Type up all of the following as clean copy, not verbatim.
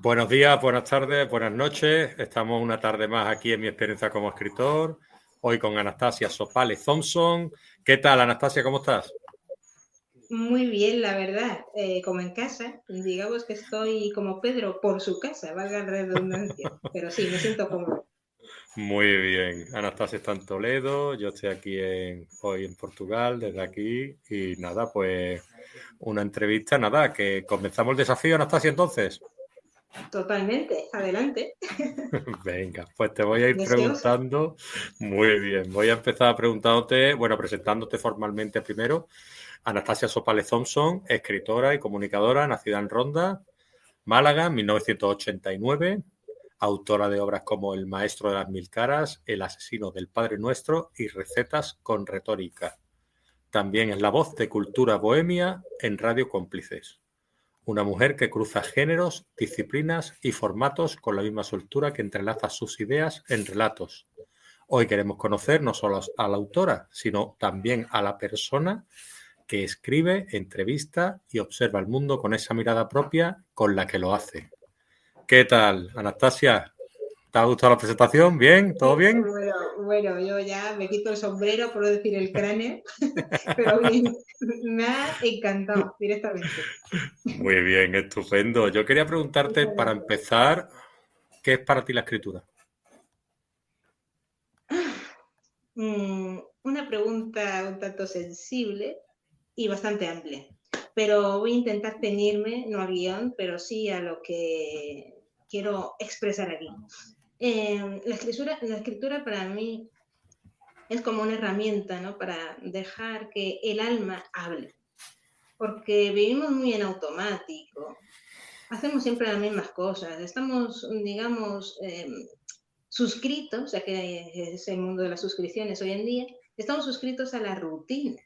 Buenos días, buenas tardes, buenas noches. Estamos una tarde más aquí en mi experiencia como escritor. Hoy con Anastasia Sopale Thompson. ¿Qué tal, Anastasia? ¿Cómo estás? Muy bien, la verdad, como en casa, digamos que estoy como Pedro por su casa, valga la redundancia, pero sí, me siento cómodo. Muy bien. Anastasia está en Toledo, yo estoy aquí hoy en Portugal, desde aquí. Y nada, pues una entrevista, nada, que comenzamos el desafío, Anastasia, entonces. Totalmente, adelante, Venga, pues te voy a ir deseosa. preguntando. Muy bien, voy a empezar preguntándote, bueno, presentándote formalmente primero. Anastasia Sopale Thompson, escritora y comunicadora, nacida en Ronda, Málaga, 1989, autora de obras como El maestro de las mil caras, El asesino del Padre Nuestro y Recetas con retórica. También es la voz de Cultura Bohemia en Radio Cómplices. Una mujer que cruza géneros, disciplinas y formatos con la misma soltura que entrelaza sus ideas en relatos. Hoy queremos conocer no solo a la autora, sino también a la persona que escribe, entrevista y observa el mundo con esa mirada propia con la que lo hace. ¿Qué tal, Anastasia? ¿Te ha gustado la presentación? ¿Bien? ¿Todo bien? Bueno, yo ya me quito el sombrero, por no decir el cráneo, pero bien, me ha encantado directamente. Muy bien, estupendo. Yo quería preguntarte, Muchas para gracias. empezar, ¿qué es para ti la escritura? Una pregunta un tanto sensible y bastante amplia, pero voy a intentar ceñirme, no al guión, pero sí a lo que quiero expresar aquí. La escritura para mí es como una herramienta, ¿no? Para dejar que el alma hable, porque vivimos muy en automático, hacemos siempre las mismas cosas, estamos, digamos, suscritos, ya que es el mundo de las suscripciones hoy en día, estamos suscritos a la rutina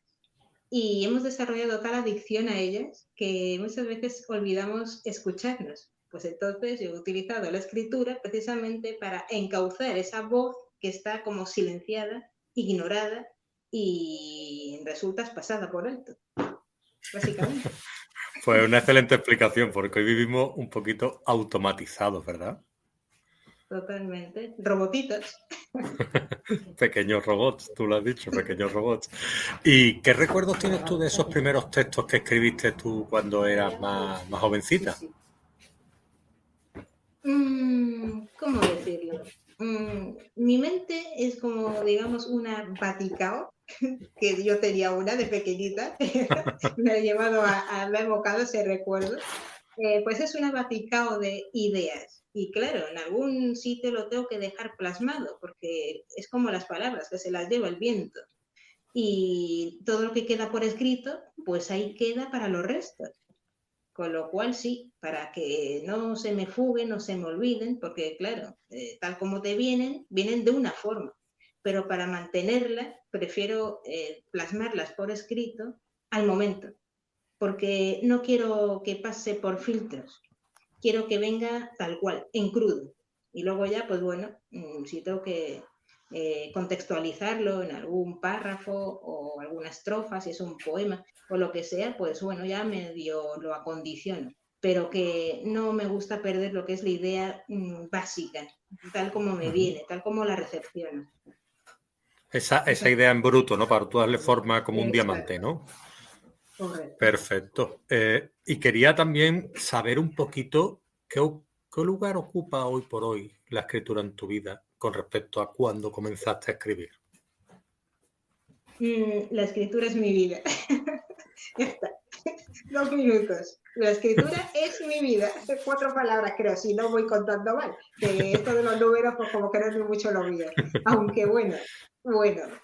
y hemos desarrollado tal adicción a ellas que muchas veces olvidamos escucharnos. Pues entonces yo he utilizado la escritura precisamente para encauzar esa voz que está como silenciada, ignorada y resultas pasada por alto, básicamente. Pues una excelente explicación, porque hoy vivimos un poquito automatizados, ¿verdad? Totalmente. Robotitos. Pequeños robots, tú lo has dicho, pequeños robots. ¿Y qué recuerdos tienes tú de esos primeros textos que escribiste tú cuando eras más jovencita? ¿Cómo decirlo? Mi mente es como, digamos, una baticao, que yo tenía una de pequeñita, me ha llevado me ha evocado ese recuerdo. Pues es una baticao de ideas. Y claro, en algún sitio lo tengo que dejar plasmado, porque es como las palabras, que se las lleva el viento. Y todo lo que queda por escrito, pues ahí queda para los restos. Con lo cual sí, para que no se me fuguen, no se me olviden, porque claro, tal como te vienen, vienen de una forma, pero para mantenerlas prefiero plasmarlas por escrito al momento, porque no quiero que pase por filtros, quiero que venga tal cual, en crudo. Y luego ya, pues bueno, si tengo que contextualizarlo en algún párrafo o alguna estrofa, si es un poema o lo que sea, pues bueno, ya medio lo acondiciono. Pero que no me gusta perder lo que es la idea básica, tal como me viene, tal como la recepciono. Esa Esa, idea en bruto, ¿no? Para tú darle forma como un diamante, exacto, ¿no? correcto. Perfecto. Y quería también saber un poquito qué lugar ocupa hoy por hoy la escritura en tu vida con respecto a cuando comenzaste a escribir. La escritura es mi vida. Ya está. 2 minutos. La escritura es mi vida. 4 palabras, creo, si no voy contando mal. Que esto de los números, pues como que no es mucho lo mío. Aunque bueno,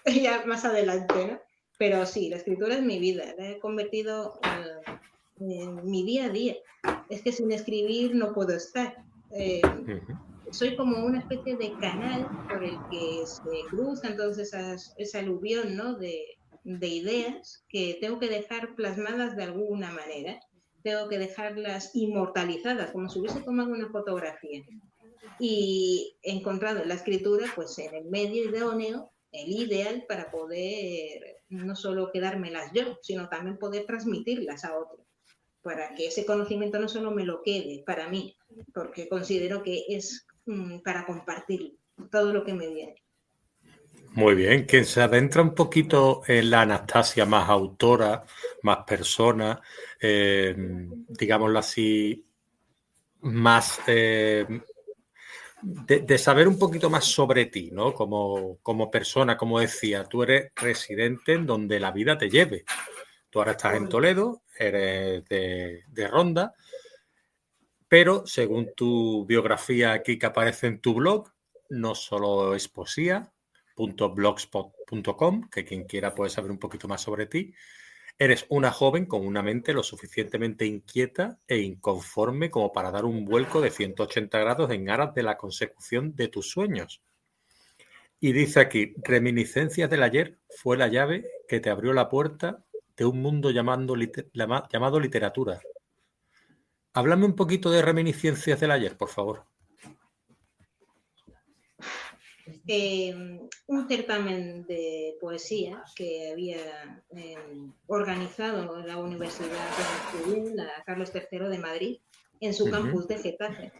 ya más adelante, ¿no? Pero sí, la escritura es mi vida. La he convertido en mi día a día. Es que sin escribir no puedo estar. Eh, Ujú. Soy como una especie de canal por el que se cruza entonces esa aluvión, ¿no? De ideas que tengo que dejar plasmadas de alguna manera. Tengo que dejarlas inmortalizadas, como si hubiese tomado una fotografía. Y he encontrado en la escritura, pues en el medio idóneo, el ideal para poder no solo quedármelas yo, sino también poder transmitirlas a otros. para que ese conocimiento no solo me lo quede para mí, porque considero que es para compartir todo lo que me viene. Muy bien, quien se adentra un poquito en la Anastasia más autora, más persona, digámoslo así, más de saber un poquito más sobre ti, ¿no? Como persona, como decía, tú eres residente en donde la vida te lleve. Tú ahora estás en Toledo, eres de Ronda, pero según tu biografía aquí que aparece en tu blog, no solo es poesía, .blogspot.com, que quien quiera puede saber un poquito más sobre ti. Eres una joven con una mente lo suficientemente inquieta e inconforme como para dar un vuelco de 180 grados en aras de la consecución de tus sueños. Y dice aquí, reminiscencias del ayer fue la llave que te abrió la puerta de un mundo llamado literatura. Háblame un poquito de reminiscencias del ayer, por favor. Un certamen de poesía que había organizado la Universidad de la Carlos III de Madrid, en su campus de Getafe.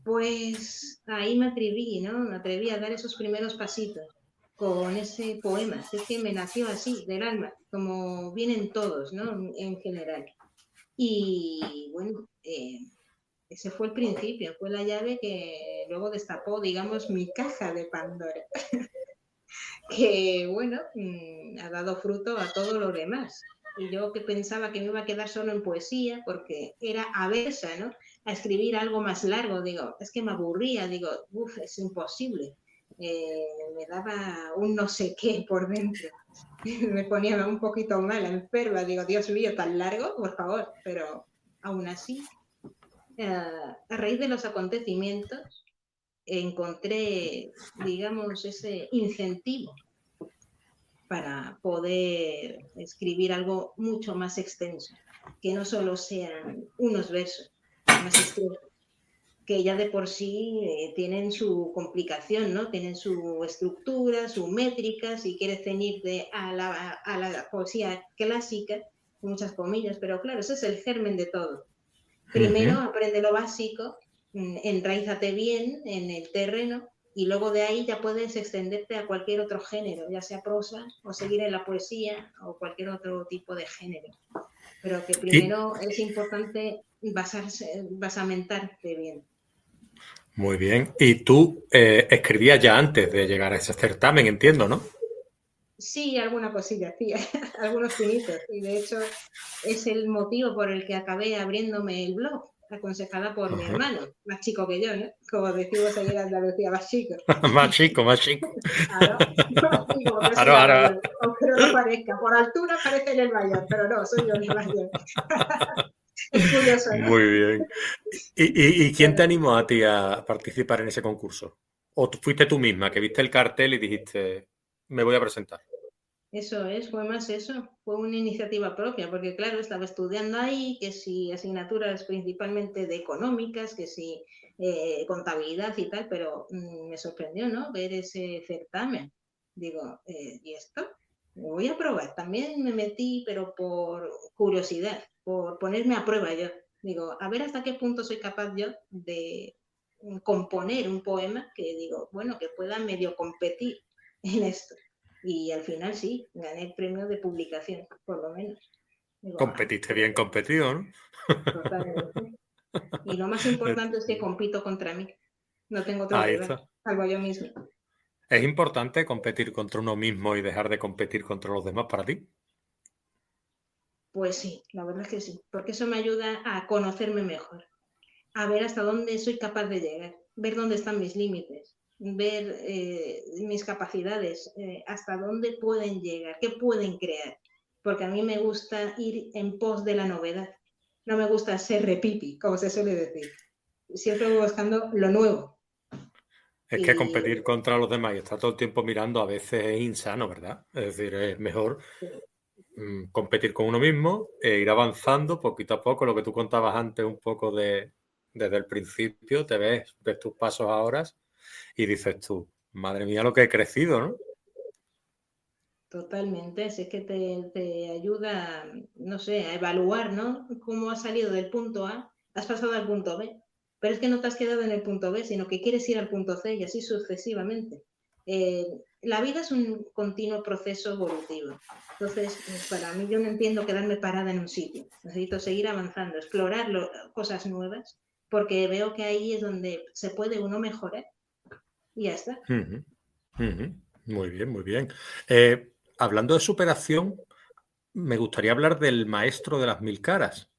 Pues ahí me atreví a dar esos primeros pasitos con ese poema. Es que me nació así, del alma, como vienen todos, ¿no? En general. Y bueno, ese fue el principio, fue la llave que luego destapó, digamos, mi caja de Pandora, que bueno, ha dado fruto a todo lo demás. Y yo que pensaba que me iba a quedar solo en poesía, porque era aversa, ¿no?, a escribir algo más largo, digo, es que me aburría, digo, es imposible. Me daba un no sé qué por dentro. Me ponía un poquito mal, enferma, digo, Dios mío, tan largo, por favor, pero aún así, a raíz de los acontecimientos, encontré, digamos, ese incentivo para poder escribir algo mucho más extenso, que no solo sean unos versos más extensos, que ya de por sí tienen su complicación, ¿no? Tienen su estructura, su métrica, si quieres ceñirte a la poesía clásica, muchas comillas, pero claro, ese es el germen de todo. Primero aprende lo básico, enraízate bien en el terreno, y luego de ahí ya puedes extenderte a cualquier otro género, ya sea prosa o seguir en la poesía o cualquier otro tipo de género. Pero que primero es importante basamentarte bien. Muy bien. Y tú escribías ya antes de llegar a ese certamen, entiendo, ¿no? Sí, alguna cosilla, sí, algunos pinitos. Y de hecho es el motivo por el que acabé abriéndome el blog, aconsejada por mi hermano, más chico que yo, ¿no? Como decimos ahí en Andalucía, más chico. Más chico, más chico. Claro, digo, porque soy la mayor, aunque no lo parezca. Por altura parece el mayor, pero no, soy yo el mayor. Es curioso, ¿no? Muy bien. ¿Y quién te animó a ti a participar en ese concurso? ¿O fuiste tú misma que viste el cartel y dijiste, me voy a presentar? Eso es, fue más eso, fue una iniciativa propia, porque claro, estaba estudiando ahí, que si asignaturas principalmente de económicas, que si contabilidad y tal, pero me sorprendió, ¿no?, ver ese certamen. Digo, ¿y esto? Me voy a probar. También me metí, pero por curiosidad, por ponerme a prueba yo. Digo, a ver hasta qué punto soy capaz yo de componer un poema que digo, bueno, que pueda medio competir en esto. Y al final sí, gané el premio de publicación, por lo menos. Digo, Competiste bien competido, ¿no? Totalmente. Y lo más importante es que compito contra mí. No tengo otro Ahí rival, está. salvo yo mismo. ¿Es importante competir contra uno mismo y dejar de competir contra los demás para ti? Pues sí, la verdad es que sí, porque eso me ayuda a conocerme mejor, a ver hasta dónde soy capaz de llegar, ver dónde están mis límites, ver mis capacidades, hasta dónde pueden llegar, qué pueden crear. Porque a mí me gusta ir en pos de la novedad. No me gusta ser repipi, como se suele decir. Siempre voy buscando lo nuevo. Es que competir contra los demás y estar todo el tiempo mirando a veces es insano, ¿verdad? Es decir, es mejor competir con uno mismo e ir avanzando poquito a poco, lo que tú contabas antes un poco desde el principio, ves tus pasos ahora y dices tú, madre mía lo que he crecido, ¿no? Totalmente, es que te ayuda, no sé, a evaluar, ¿no? Cómo has salido del punto A, has pasado al punto B, pero es que no te has quedado en el punto B, sino que quieres ir al punto C y así sucesivamente. Eh, la vida es un continuo proceso evolutivo. Entonces, para mí yo no entiendo quedarme parada en un sitio. Necesito seguir avanzando, explorar cosas nuevas, porque veo que ahí es donde se puede uno mejorar y ya está. Ujú, ujú. Muy bien, muy bien. Hablando de superación, me gustaría hablar del maestro de las mil caras,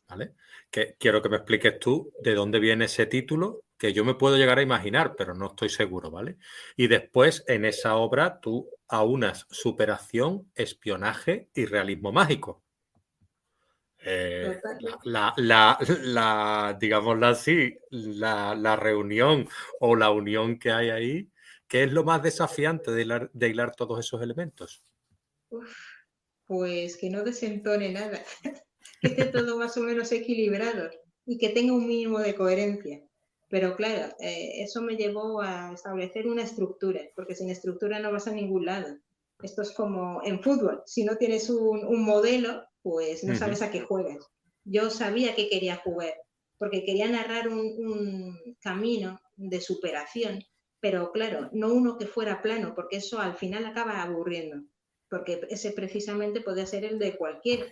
¿vale? Que quiero que me expliques tú de dónde viene ese título, que yo me puedo llegar a imaginar, pero no estoy seguro, ¿vale? Y después, en esa obra, tú aunas superación, espionaje y realismo mágico. Total. Digámoslo así, la reunión o la unión que hay ahí, ¿qué es lo más desafiante de hilar todos esos elementos? Uf, pues que no desentone nada, que esté todo más o menos equilibrado y que tenga un mínimo de coherencia. Pero claro, eso me llevó a establecer una estructura, porque sin estructura no vas a ningún lado. Esto es como en fútbol, si no tienes un modelo, pues no Ujú, sabes a qué juegas. Yo sabía que quería jugar, porque quería narrar un camino de superación, pero claro, no uno que fuera plano, porque eso al final acaba aburriendo, porque ese precisamente puede ser el de cualquiera.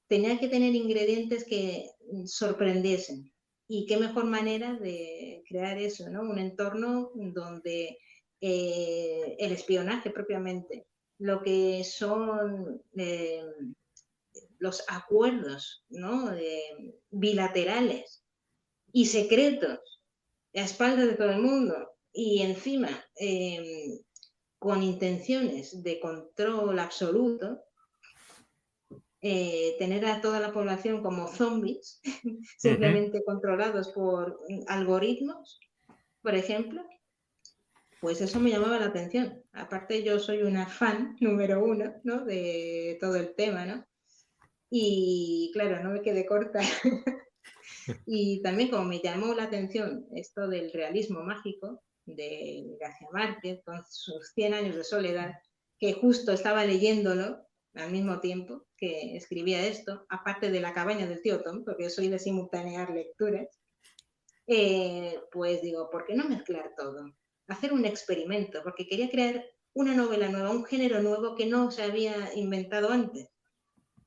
Tenía que tener ingredientes que sorprendiesen. Y qué mejor manera de crear eso, ¿no? Un entorno donde el espionaje propiamente, lo que son los acuerdos, ¿no? Bilaterales y secretos a espaldas de todo el mundo y encima con intenciones de control absoluto, tener a toda la población como zombies, ujú. simplemente controlados por algoritmos, por ejemplo, pues eso me llamaba la atención. Aparte, yo soy una fan número uno, ¿no? De todo el tema, ¿no? Y claro, no me quedé corta. Y también como me llamó la atención esto del realismo mágico de García Márquez, con sus 100 años de soledad, que justo estaba leyéndolo al mismo tiempo que escribía esto, aparte de La cabaña del tío Tom, porque yo soy de simultanear lecturas, pues digo, ¿por qué no mezclar todo? Hacer un experimento, porque quería crear una novela nueva, un género nuevo que no se había inventado antes,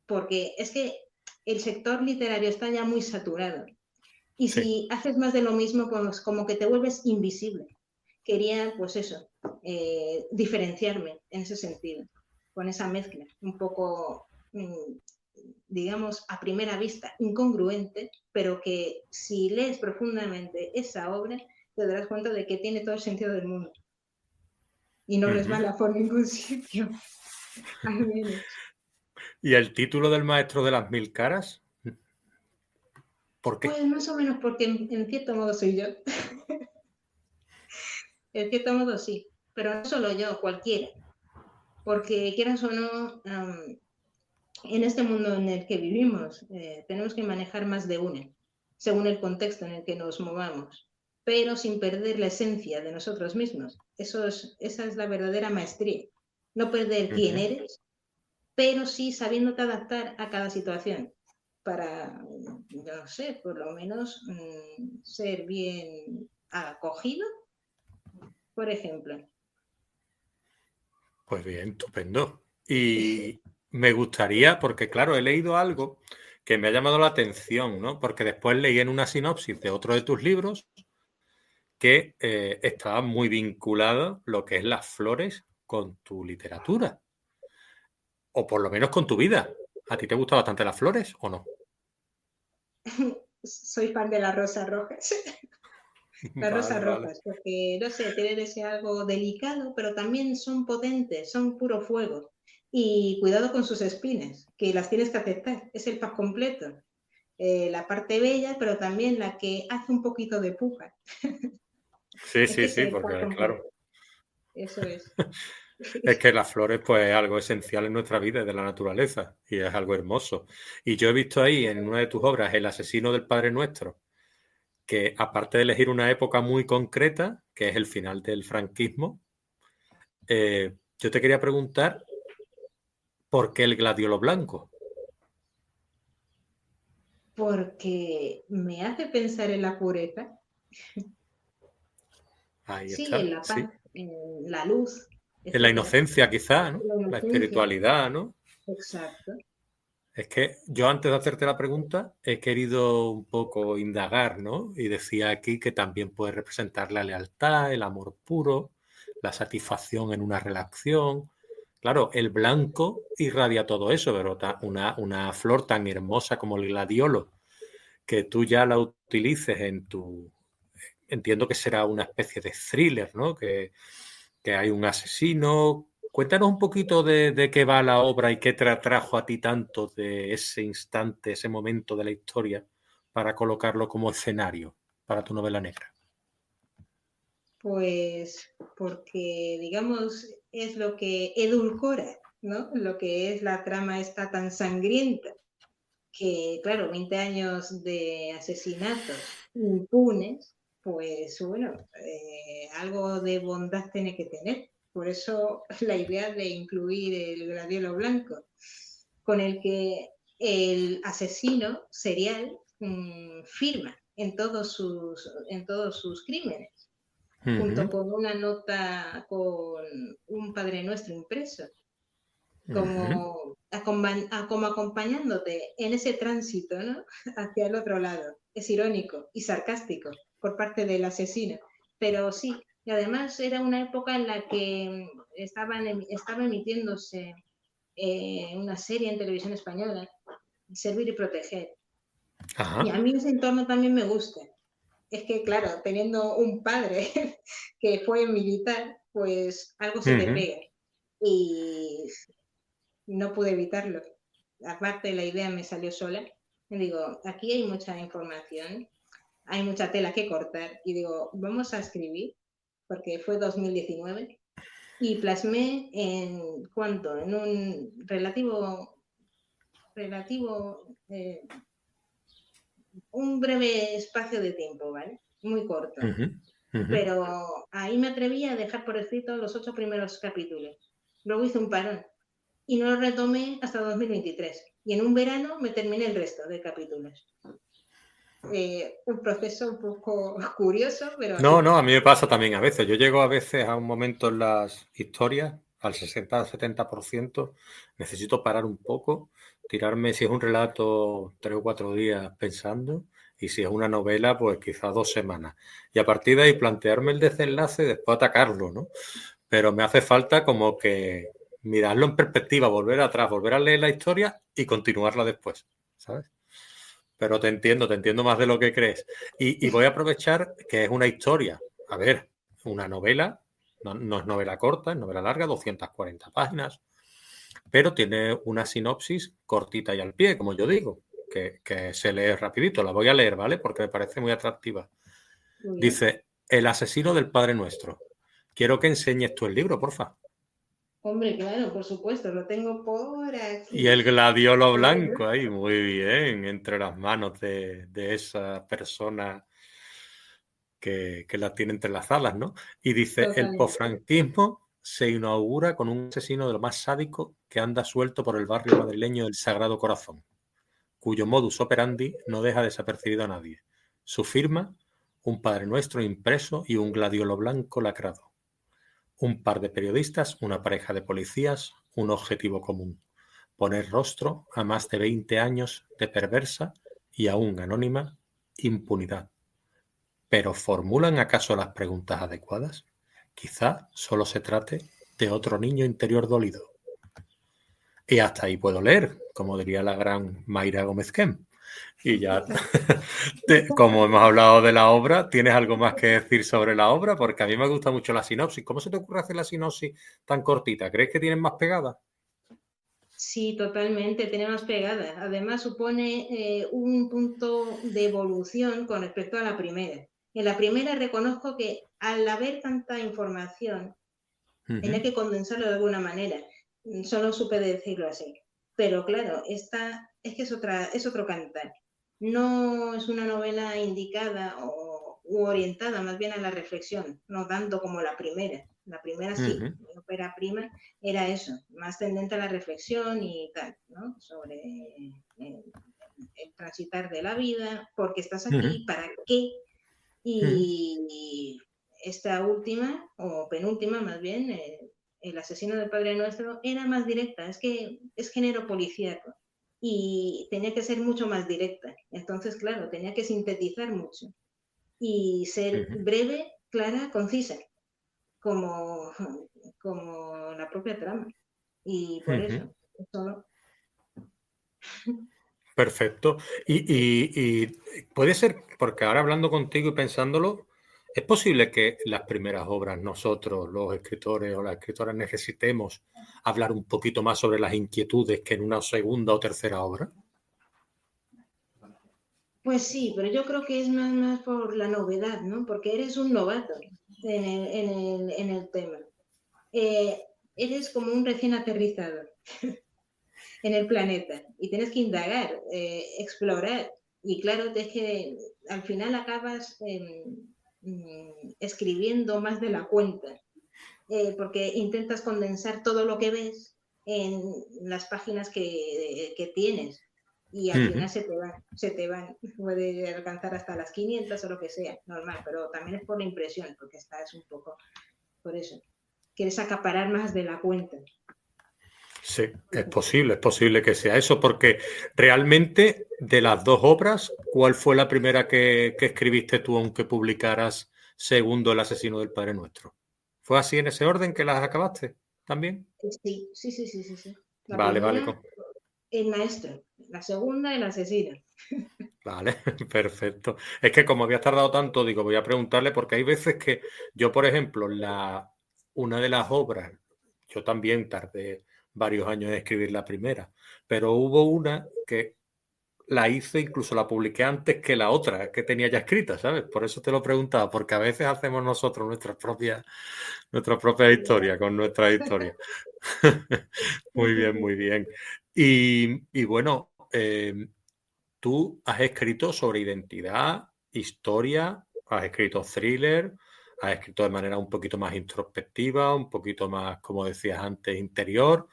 porque es que el sector literario está ya muy saturado y Sí. si haces más de lo mismo, pues como que te vuelves invisible. Quería, pues eso, diferenciarme en ese sentido, con esa mezcla, un poco, digamos, a primera vista incongruente, pero que si lees profundamente esa obra, te darás cuenta de que tiene todo el sentido del mundo y no Ujú. resbala por ningún sitio, al menos. ¿Y el título del maestro de las mil caras? ¿Por qué? Pues más o menos porque en cierto modo soy yo. En cierto modo sí, pero no solo yo, cualquiera. Porque quieras o no, en este mundo en el que vivimos, tenemos que manejar más de una, según el contexto en el que nos movamos, pero sin perder la esencia de nosotros mismos. Esa es la verdadera maestría. No perder quién Ujú, eres, pero sí sabiéndote adaptar a cada situación para, yo no sé, por lo menos ser bien acogido, por ejemplo. pues bien, estupendo. Y me gustaría, porque claro, he leído algo que me ha llamado la atención, ¿no? Porque después leí en una sinopsis de otro de tus libros que estaba muy vinculado lo que es las flores con tu literatura, o por lo menos con tu vida. ¿A ti te gustan bastante las flores o no? Soy fan de las rosas rojas. Las Vale, rosas vale. rojas, porque no sé, tienen ese algo delicado, pero también son potentes, son puro fuego. Y cuidado con sus espinas, que las tienes que aceptar, es el pack completo. La parte bella, pero también la que hace un poquito de pupa. Sí, Es que sí, es sí, el pack porque claro, completo, eso es. es que las flores pues es algo esencial en nuestra vida, de la naturaleza, y es algo hermoso. Y yo he visto ahí en una de tus obras, El asesino del Padre Nuestro, que aparte de elegir una época muy concreta, que es el final del franquismo, yo te quería preguntar ¿Por qué el gladiolo blanco? Porque me hace pensar en la pureza, Ahí sí, en está, la sí. paz, en la luz, En la etcétera. inocencia quizá, ¿no? La La inocencia, espiritualidad, ¿no? exacto. Es que yo antes de hacerte la pregunta he querido un poco indagar, ¿no? Y decía aquí que también puede representar la lealtad, el amor puro, la satisfacción en una relación. Claro, el blanco irradia todo eso, pero una flor tan hermosa como el gladiolo, que tú ya la utilices en tu... Entiendo que será una especie de thriller, ¿no? Que hay un asesino. Cuéntanos un poquito de qué va la obra y qué te atrajo a ti tanto de ese instante, ese momento de la historia, para colocarlo como escenario para tu novela negra. Pues porque, digamos, es lo que edulcora, ¿no? Lo que es la trama esta tan sangrienta, que claro, 20 años de asesinatos impunes, pues bueno, algo de bondad tiene que tener. Por eso la idea de incluir el gladiolo blanco, con el que el asesino serial firma en todos sus crímenes, Uh junto -huh, con una nota con un Padre Nuestro impreso, uh -huh, como, como acompañándote en ese tránsito, ¿no? Hacia el otro lado. Es irónico y sarcástico por parte del asesino, pero sí, y además era una época en la que estaba emitiéndose una serie en televisión española, Servir y Proteger, y ajá, a mí ese entorno también me gusta. Es que, claro, teniendo un padre que fue militar, pues algo uh se te -huh. pega. Y no pude evitarlo. Aparte, la idea me salió sola. Y digo, aquí hay mucha información, hay mucha tela que cortar. Y digo, vamos a escribir, porque fue 2019. Y plasmé en cuánto, en un relativo, un breve espacio de tiempo, ¿vale? Muy corto. Uh -huh, uh -huh. Pero ahí me atreví a dejar por escrito los 8 primeros capítulos. Luego hice un parón y no lo retomé hasta 2023. Y en un verano me terminé el resto de capítulos. Un proceso un poco curioso, pero No, así. no, a mí me pasa también a veces. Yo llego a veces a un momento en las historias, al 60-70%, necesito parar un poco, tirarme, si es un relato, 3 o 4 días pensando, y si es una novela, pues quizás 2 semanas. Y a partir de ahí plantearme el desenlace y después atacarlo, ¿no? Pero me hace falta como que mirarlo en perspectiva, volver atrás, volver a leer la historia y continuarla después, ¿sabes? Pero te entiendo más de lo que crees. Y voy a aprovechar que es una historia. A ver, una novela, no es novela corta, es novela larga, 240 páginas, pero tiene una sinopsis cortita y al pie, como yo digo, que se lee rapidito. La voy a leer, ¿vale? Porque me parece muy atractiva. Muy bien. Dice, El asesino del Padre Nuestro. Quiero que enseñes tú el libro, porfa. Hombre, claro, por supuesto, lo tengo por Y el aquí. gladiolo A ver. blanco ahí, muy bien, entre las manos de esa persona que la tiene entre las alas, ¿no? Y dice, el Totalmente. posfranquismo se inaugura con un asesino de lo más sádico que anda suelto por el barrio madrileño del Sagrado Corazón, cuyo modus operandi no deja desapercibido a nadie. Su firma, un Padre Nuestro impreso y un gladiolo blanco lacrado. Un par de periodistas, una pareja de policías, un objetivo común. Poner rostro a más de 20 años de perversa y aún anónima impunidad. ¿Pero formulan acaso las preguntas adecuadas? Quizá solo se trate de otro niño interior dolido. Y hasta ahí puedo leer, como diría la gran Mayra Gómez Kem. Y ya, como hemos hablado de la obra, ¿tienes algo más que decir sobre la obra? Porque a mí me gusta mucho la sinopsis. ¿Cómo se te ocurre hacer la sinopsis tan cortita? ¿Crees que tienen más pegada? Sí, totalmente, tenemos pegada. Además, supone un punto de evolución con respecto a la primera. En la primera reconozco que al haber tanta información, Uh tenía -huh. que condensarlo de alguna manera. Solo supe decirlo así. Pero claro, esta es que es otro cantar. No es una novela indicada u orientada más bien a la reflexión, no tanto como la primera. La primera sí, mi ópera prima era eso, más tendente a la reflexión y tal, ¿no? Sobre el transitar de la vida, por qué estás aquí, para qué. Y esta última, o penúltima más bien, El asesino del Padre Nuestro, era más directa, es que es género policíaco y tenía que ser mucho más directa. Entonces, claro, tenía que sintetizar mucho y ser breve, clara, concisa, como, como la propia trama. Y por eso, solo. Perfecto. Y puede ser, porque ahora hablando contigo y pensándolo, ¿es posible que las primeras obras nosotros, los escritores o las escritoras, necesitemos hablar un poquito más sobre las inquietudes que en una segunda o tercera obra? Pues sí, pero yo creo que es más por la novedad, ¿no? Porque eres un novato en el tema. Eres como un recién aterrizado en el planeta y tienes que indagar, explorar. Y claro, es que al final acabas escribiendo más de la cuenta, porque intentas condensar todo lo que ves en las páginas que tienes y al final se te van, puede alcanzar hasta las 500 o lo que sea, normal, pero también es por la impresión, porque estás un poco, por eso, quieres acaparar más de la cuenta. Sí, es posible que sea eso, porque realmente de las dos obras, ¿cuál fue la primera que escribiste tú aunque publicaras segundo El asesino del Padre Nuestro? ¿Fue así en ese orden que las acabaste también? Sí. La Vale, primera, el maestro, la segunda, el asesino. Vale, perfecto. Es que como habías tardado tanto, digo, voy a preguntarle porque hay veces que yo, por ejemplo, una de las obras, yo también tardé varios años en escribir la primera, pero hubo una que la hice, incluso la publiqué antes que la otra que tenía ya escrita, ¿sabes? Por eso te lo preguntaba, porque a veces hacemos nosotros nuestra propia historia con nuestra historia. Muy bien, muy bien. Y bueno, tú has escrito sobre identidad, historia, has escrito thriller, has escrito de manera un poquito más introspectiva, un poquito más, como decías antes, interior,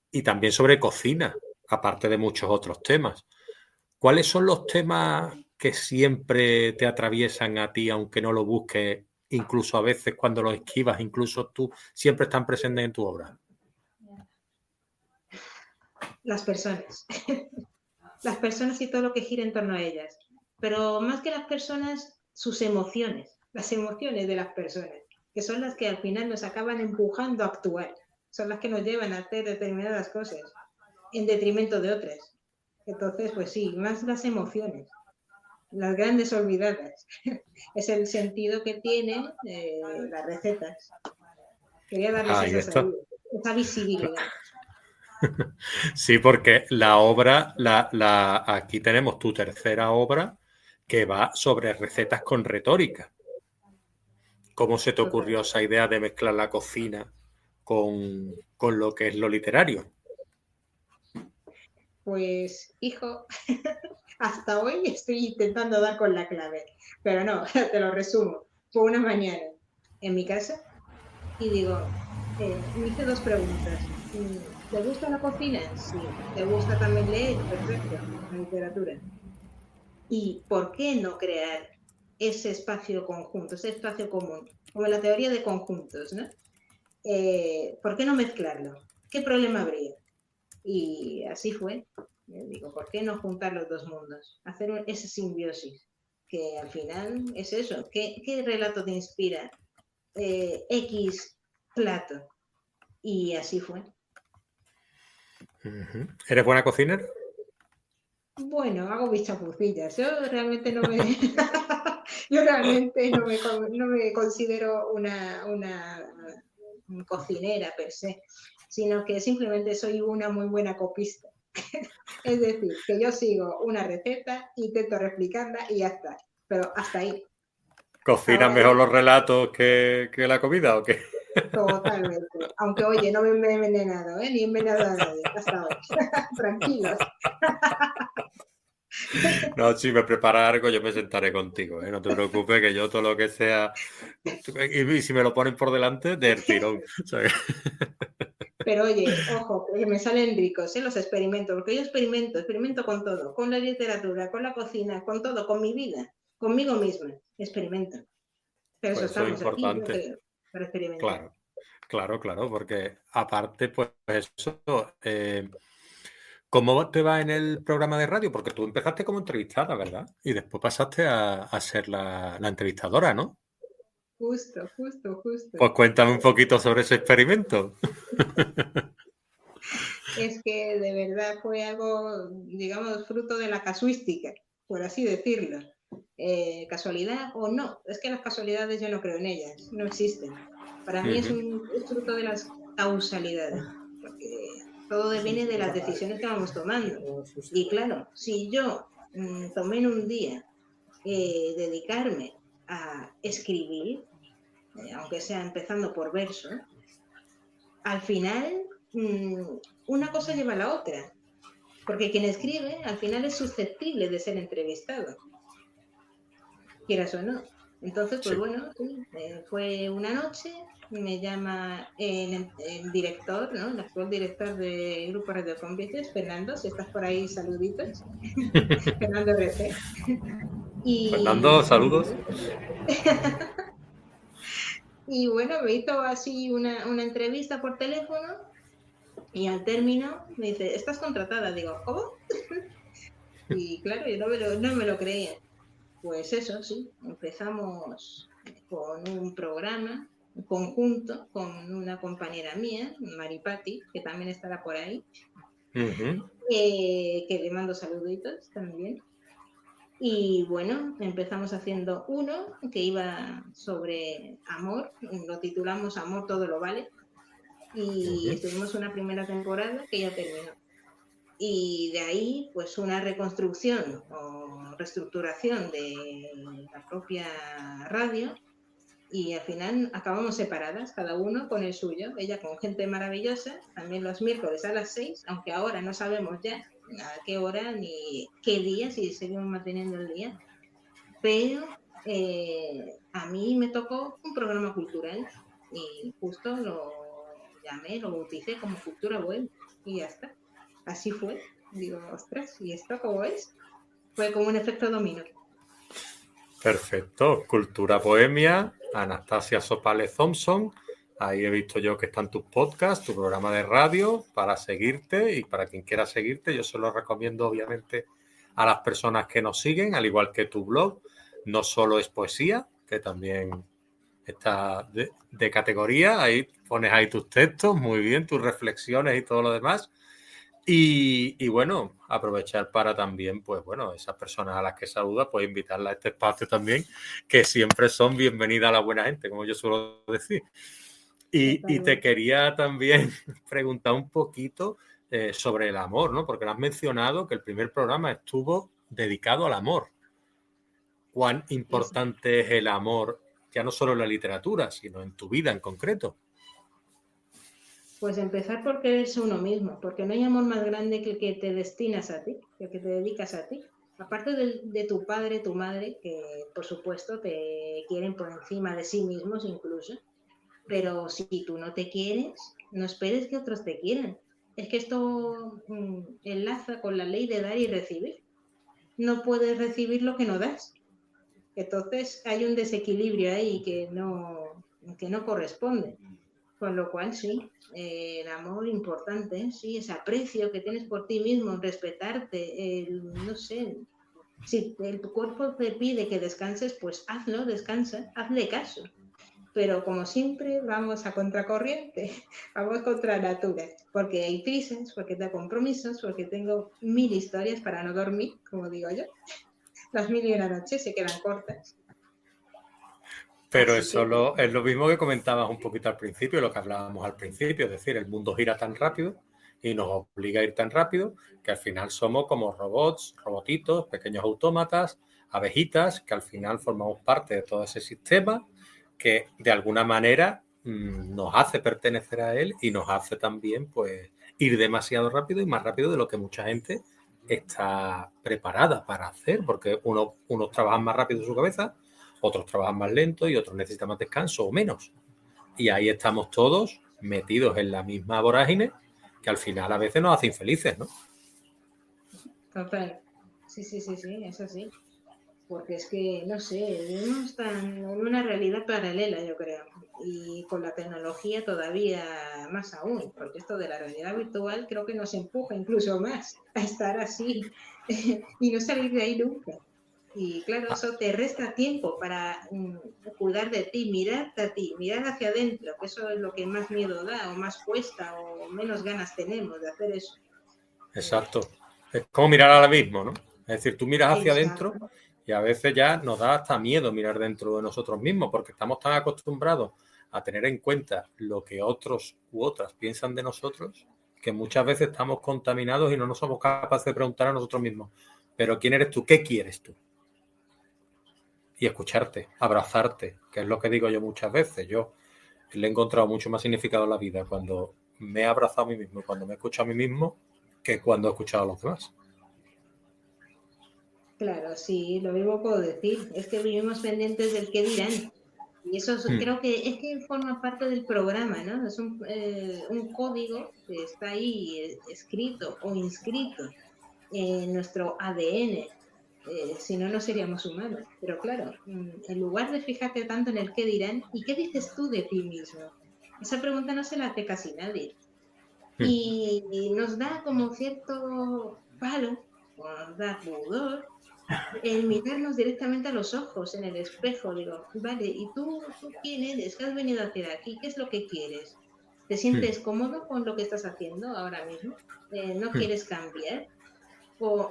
y también sobre cocina, aparte de muchos otros temas. ¿Cuáles son los temas que siempre te atraviesan a ti, aunque no lo busques, incluso a veces cuando los esquivas, incluso tú, siempre están presentes en tu obra? Las personas. Las personas y todo lo que gira en torno a ellas. Pero más que las personas, sus emociones, las emociones de las personas, que son las que al final nos acaban empujando a actuar, son las que nos llevan a hacer determinadas cosas, en detrimento de otras. Entonces, pues sí, más las emociones, las grandes olvidadas. Es el sentido que tienen las recetas. Quería darles Ahí esa está. salida, esa visibilidad. Sí, porque la obra, aquí tenemos tu tercera obra que va sobre recetas con retórica. ¿Cómo se te Total. ocurrió esa idea de mezclar la cocina con lo que es lo literario? Pues, hijo, hasta hoy estoy intentando dar con la clave, pero no, te lo resumo. Fue una mañana en mi casa y digo, me hice dos preguntas. ¿Te gusta la cocina? Sí. ¿Te gusta también leer? Perfecto, la literatura. ¿Y por qué no crear ese espacio conjunto, ese espacio común? Como la teoría de conjuntos, ¿no? ¿Por qué no mezclarlo? ¿Qué problema habría? Y así fue. Yo digo, ¿por qué no juntar los dos mundos? Hacer esa simbiosis, que al final es eso. ¿Qué relato te inspira? X plato. Y así fue. ¿Eres buena cocinera? Bueno, hago mis chapucillas. Yo realmente no me... Yo realmente no me considero una cocinera per se, sino que simplemente soy una muy buena copista. Es decir, que yo sigo una receta, intento replicarla y ya está. Pero hasta ahí. ¿Cocinas Ahora mejor ya, los relatos que la comida o qué? totalmente. Aunque, oye, no me he envenenado, ¿eh? Ni he envenenado a nadie hasta hoy. Tranquilos. No, si me prepara algo, yo me sentaré contigo, ¿eh? No te preocupes, que yo todo lo que sea... Y si me lo ponen por delante, del tirón. ¿Sabes? Pero oye, ojo, que me salen ricos, ¿eh? Los experimentos, porque yo experimento con todo, con la literatura, con la cocina, con todo, con mi vida, conmigo misma, experimento. Pero eso Pues eso es estamos aquí, yo importante. creo, para experimentar. Claro, claro, porque aparte, pues eso, ¿cómo te va en el programa de radio? Porque tú empezaste como entrevistada, ¿verdad? Y después pasaste a ser la entrevistadora, ¿no? Justo, justo, justo. Pues cuéntame un poquito sobre ese experimento. Es que de verdad fue algo, digamos, fruto de la casuística, por así decirlo. Casualidad o no, es que las casualidades yo no creo en ellas, no existen. Para mí Ujú, es fruto de las causalidades, porque todo viene de las decisiones que vamos tomando. Y claro, si yo tomé en un día dedicarme a escribir, aunque sea empezando por verso, al final una cosa lleva a la otra, porque quien escribe al final es susceptible de ser entrevistado, quieras o no. Entonces, pues sí. bueno, sí, fue una noche, me llama el director, ¿no? El actual director de Grupo Radio Cómplices, Fernando, si estás por ahí, saluditos, Fernando RC. Fernando, saludos. Y bueno, me hizo así una entrevista por teléfono y al término me dice, ¿estás contratada? Digo, ¿cómo? Y claro, yo no me lo creía. Pues eso, sí, empezamos con un programa conjunto con una compañera mía, Maripati, que también estará por ahí, Ujú, que le mando saluditos también. Y bueno, empezamos haciendo uno que iba sobre amor, lo titulamos Amor todo lo vale, y ujú, estuvimos una primera temporada que ya terminó. Y de ahí, pues una reconstrucción o reestructuración de la propia radio y al final acabamos separadas, cada uno con el suyo, ella con gente maravillosa, también los miércoles a las 6, aunque ahora no sabemos ya a qué hora ni qué día, si seguimos manteniendo el día, pero a mí me tocó un programa cultural y justo lo llamé, lo bauticé como Cultura Web y ya está. Así fue. Digo, ostras, ¿y esto cómo es? Fue como un efecto dominó. perfecto. Cultura Bohemia, Anastasia Sopales Thompson. Ahí he visto yo que están tus podcasts, tu programa de radio para seguirte y para quien quiera seguirte. Yo se lo recomiendo obviamente a las personas que nos siguen, al igual que tu blog. No solo es poesía, que también está de categoría. Ahí pones ahí tus textos, muy bien, tus reflexiones y todo lo demás. Y bueno, aprovechar para también, pues bueno, esas personas a las que saludas, pues invitarlas a este espacio también, que siempre son bienvenidas a la buena gente, como yo suelo decir. Y te Totalmente. quería también preguntar un poquito sobre el amor, ¿no? Porque lo has mencionado que el primer programa estuvo dedicado al amor. ¿Cuán Es, importante es el amor, ya no solo en la literatura, sino en tu vida en concreto? pues empezar por quererse uno mismo, porque no hay amor más grande que el que te destinas a ti, que el que te dedicas a ti. Aparte de tu padre, tu madre, que por supuesto te quieren por encima de sí mismos incluso, pero si tú no te quieres, no esperes que otros te quieran. Es que esto enlaza con la ley de dar y recibir. No puedes recibir lo que no das. Entonces hay un desequilibrio ahí que no corresponde. Con lo cual, sí, el amor importante, sí, ese aprecio que tienes por ti mismo, respetarte, no sé, si tu cuerpo te pide que descanses, pues hazlo, descansa, hazle caso. Pero como siempre, vamos a contracorriente, vamos contra natura, porque hay prisas, porque tengo compromisos, porque tengo mil historias para no dormir, como digo yo. Las mil y una noches se quedan cortas. Pero Así eso que, pues, es lo mismo que comentabas un poquito al principio, lo que hablábamos al principio, es decir, el mundo gira tan rápido y nos obliga a ir tan rápido que al final somos como robots, robotitos, pequeños autómatas, abejitas, que al final formamos parte de todo ese sistema que de alguna manera nos hace pertenecer a él y nos hace también pues ir demasiado rápido y más rápido de lo que mucha gente está preparada para hacer, porque unos trabajan más rápido en su cabeza, otros trabajan más lento y otros necesitan más descanso o menos. Y ahí estamos todos metidos en la misma vorágine que al final a veces nos hace infelices, ¿no? Total. Sí, sí, sí, sí, es así. Porque es que, no sé, vivimos en una realidad paralela, yo creo, y con la tecnología todavía más aún, porque esto de la realidad virtual creo que nos empuja incluso más a estar así y no salir de ahí nunca. Y claro, eso te resta tiempo para cuidar de ti, mirarte a ti, mirar hacia adentro, que eso es lo que más miedo da, o más cuesta, o menos ganas tenemos de hacer eso. Exacto. Es como mirar al abismo, ¿no? Es decir, tú miras hacia adentro Exacto. y a veces ya nos da hasta miedo mirar dentro de nosotros mismos porque estamos tan acostumbrados a tener en cuenta lo que otros u otras piensan de nosotros que muchas veces estamos contaminados y no nos somos capaces de preguntar a nosotros mismos, pero ¿quién eres tú? ¿Qué quieres tú? Y escucharte, abrazarte, que es lo que digo yo muchas veces. Yo le he encontrado mucho más significado en la vida cuando me he abrazado a mí mismo y cuando me he escuchado a mí mismo que cuando he escuchado a los demás. Claro, sí, lo mismo puedo decir. Es que vivimos pendientes del qué dirán. Y eso creo que es que forma parte del programa, ¿no? Es un código que está ahí escrito o inscrito en nuestro ADN. Si no, no seríamos humanos. Pero claro, en lugar de fijarte tanto en el qué dirán, ¿y qué dices tú de ti mismo? Esa pregunta no se la hace casi nadie. Y nos da como cierto palo, o nos da pudor el mirarnos directamente a los ojos en el espejo. Digo, vale, ¿y tú quién eres? ¿Qué has venido a hacer aquí? ¿Qué es lo que quieres? ¿Te sientes cómodo con lo que estás haciendo ahora mismo? ¿No quieres cambiar?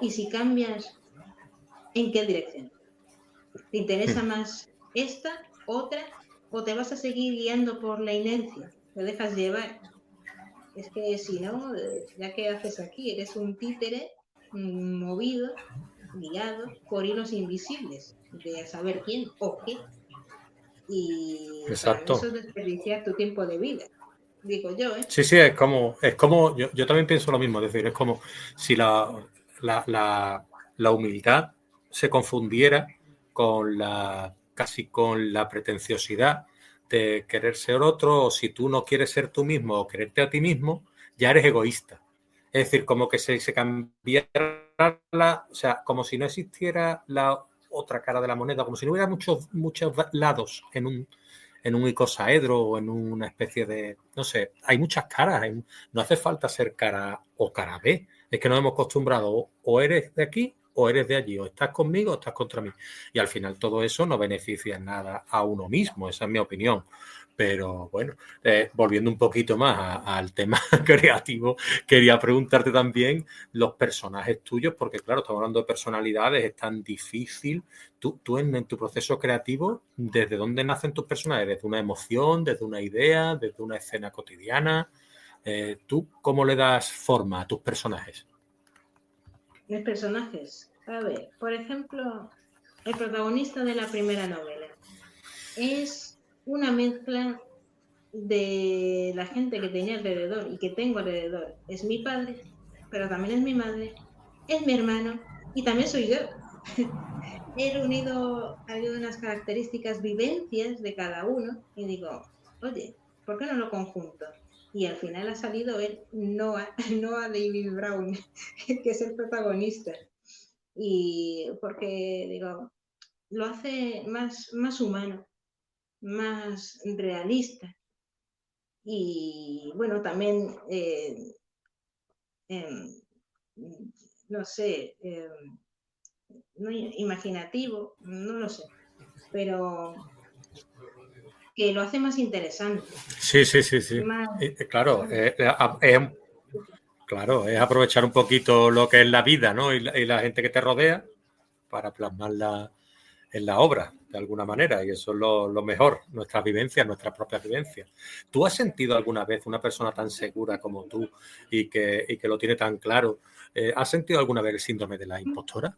Y si cambias, ¿en qué dirección? ¿Te interesa más esta, otra? ¿O te vas a seguir guiando por la inercia? ¿Te dejas llevar? Es que si no, ya que haces aquí, eres un títere movido, guiado por hilos invisibles, de a saber quién o qué. Y para mí eso Exacto. es desperdiciar tu tiempo de vida, digo yo, ¿eh? Sí, sí, yo también pienso lo mismo, es decir, es como si la, la, la humildad se confundiera con casi con la pretenciosidad de querer ser otro, o si tú no quieres ser tú mismo o quererte a ti mismo, ya eres egoísta. Es decir, como que se cambiara o sea, como si no existiera la otra cara de la moneda, como si no hubiera muchos lados en un icosaedro o en una especie de, no sé, hay muchas caras, no hace falta ser cara o cara B, es que nos hemos acostumbrado o eres de aquí o eres de allí, o estás conmigo o estás contra mí. Y al final todo eso no beneficia en nada a uno mismo, esa es mi opinión. Pero bueno, volviendo un poquito más al tema creativo, quería preguntarte también los personajes tuyos, porque claro, estamos hablando de personalidades, es tan difícil. Tú en tu proceso creativo, ¿desde dónde nacen tus personajes? ¿Desde una emoción, desde una idea, desde una escena cotidiana? ¿Tú cómo le das forma a tus personajes? Mis personajes, a ver, por ejemplo, el protagonista de la primera novela es una mezcla de la gente que tenía alrededor y que tengo alrededor. Es mi padre, pero también es mi madre, es mi hermano y también soy yo. He reunido algunas características, vivencias de cada uno y digo, oye, ¿por qué no lo conjunto? Y al final ha salido el Noah, Noah David Brown, que es el protagonista. Y porque, digo, lo hace más humano, más realista. Y bueno, también, eh, no sé, no, imaginativo, no lo sé, pero que lo hace más interesante. Sí, sí, sí, sí. Más, Claro, claro, es aprovechar un poquito lo que es la vida, ¿no? Y la gente que te rodea para plasmarla en la obra, de alguna manera, y eso es lo mejor, nuestras vivencias, nuestras propias vivencias. ¿Tú has sentido alguna vez una persona tan segura como tú y que lo tiene tan claro? ¿Has sentido alguna vez el síndrome de la impostora?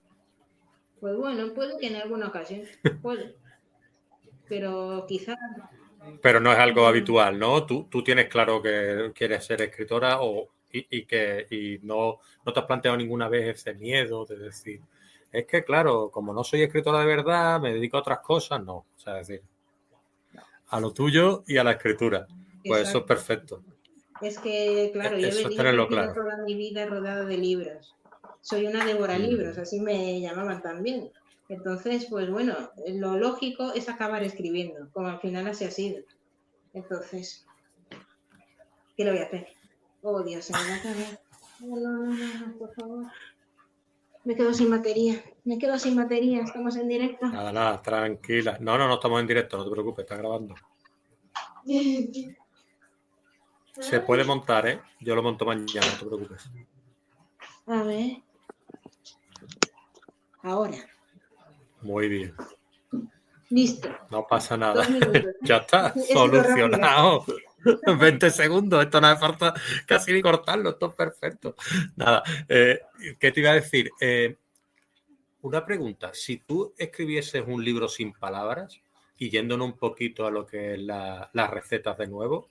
pues bueno, puede que en alguna ocasión, puede, pero quizás Pero no es algo mm, habitual, ¿no? Tú tienes claro que quieres ser escritora y no te has planteado ninguna vez ese miedo de decir, es que claro, como no soy escritora de verdad, me dedico a otras cosas, no. O sea, es decir, a lo tuyo y a la escritura. Pues eso es Exacto. perfecto. Es que, claro, yo he Eso es tenerlo vivido claro. toda mi vida rodeada de libros. Soy una devoralibros, así me llamaban también. Entonces, pues bueno, lo lógico es acabar escribiendo, como al final así ha sido. Entonces, ¿qué lo voy a hacer? Oh, Dios, se me va a acabar. No, por favor. Me quedo sin batería, estamos en directo. Nada, tranquila. No estamos en directo, no te preocupes, está grabando. Se puede montar, ¿eh? Yo lo monto mañana, no te preocupes. A ver. Ahora. Muy bien. Listo. No pasa nada. 2 minutos. Ya está, He sido solucionado. 20 segundos, esto no hace falta casi ni cortarlo, esto es perfecto. Nada, ¿qué te iba a decir? Una pregunta, si tú escribieses un libro sin palabras y yéndonos un poquito a lo que es las recetas de nuevo,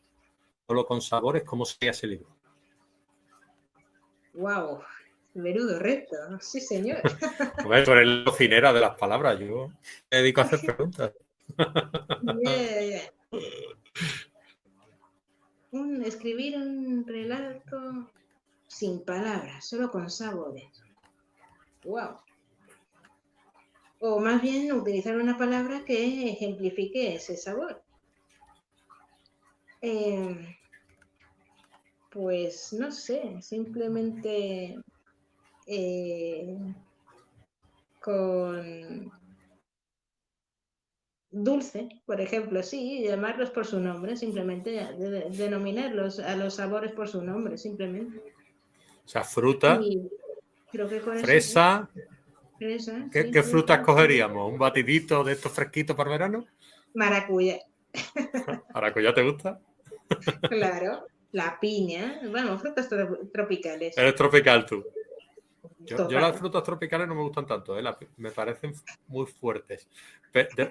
solo con sabores, ¿cómo sería ese libro? Wow, menudo reto, sí señor. Bueno, tú eres la cocinera de las palabras, yo me dedico a hacer preguntas. Yeah. Escribir un relato sin palabras, solo con sabores. Wow. O más bien utilizar una palabra que ejemplifique ese sabor. Pues no sé, simplemente con dulce, por ejemplo, sí, llamarlos por su nombre, simplemente denominarlos a los sabores por su nombre, simplemente. O sea, fruta, Y creo que con eso sí. fresa. Fresa, ¿Qué, sí, qué fresa, frutas sí. cogeríamos? ¿Un batidito de estos fresquitos para verano? Maracuyá, ¿Maracuyá te gusta? claro. La piña, bueno, frutas tropicales. Eres tropical tú. Yo las Total. frutas tropicales no me gustan tanto, me parecen muy fuertes.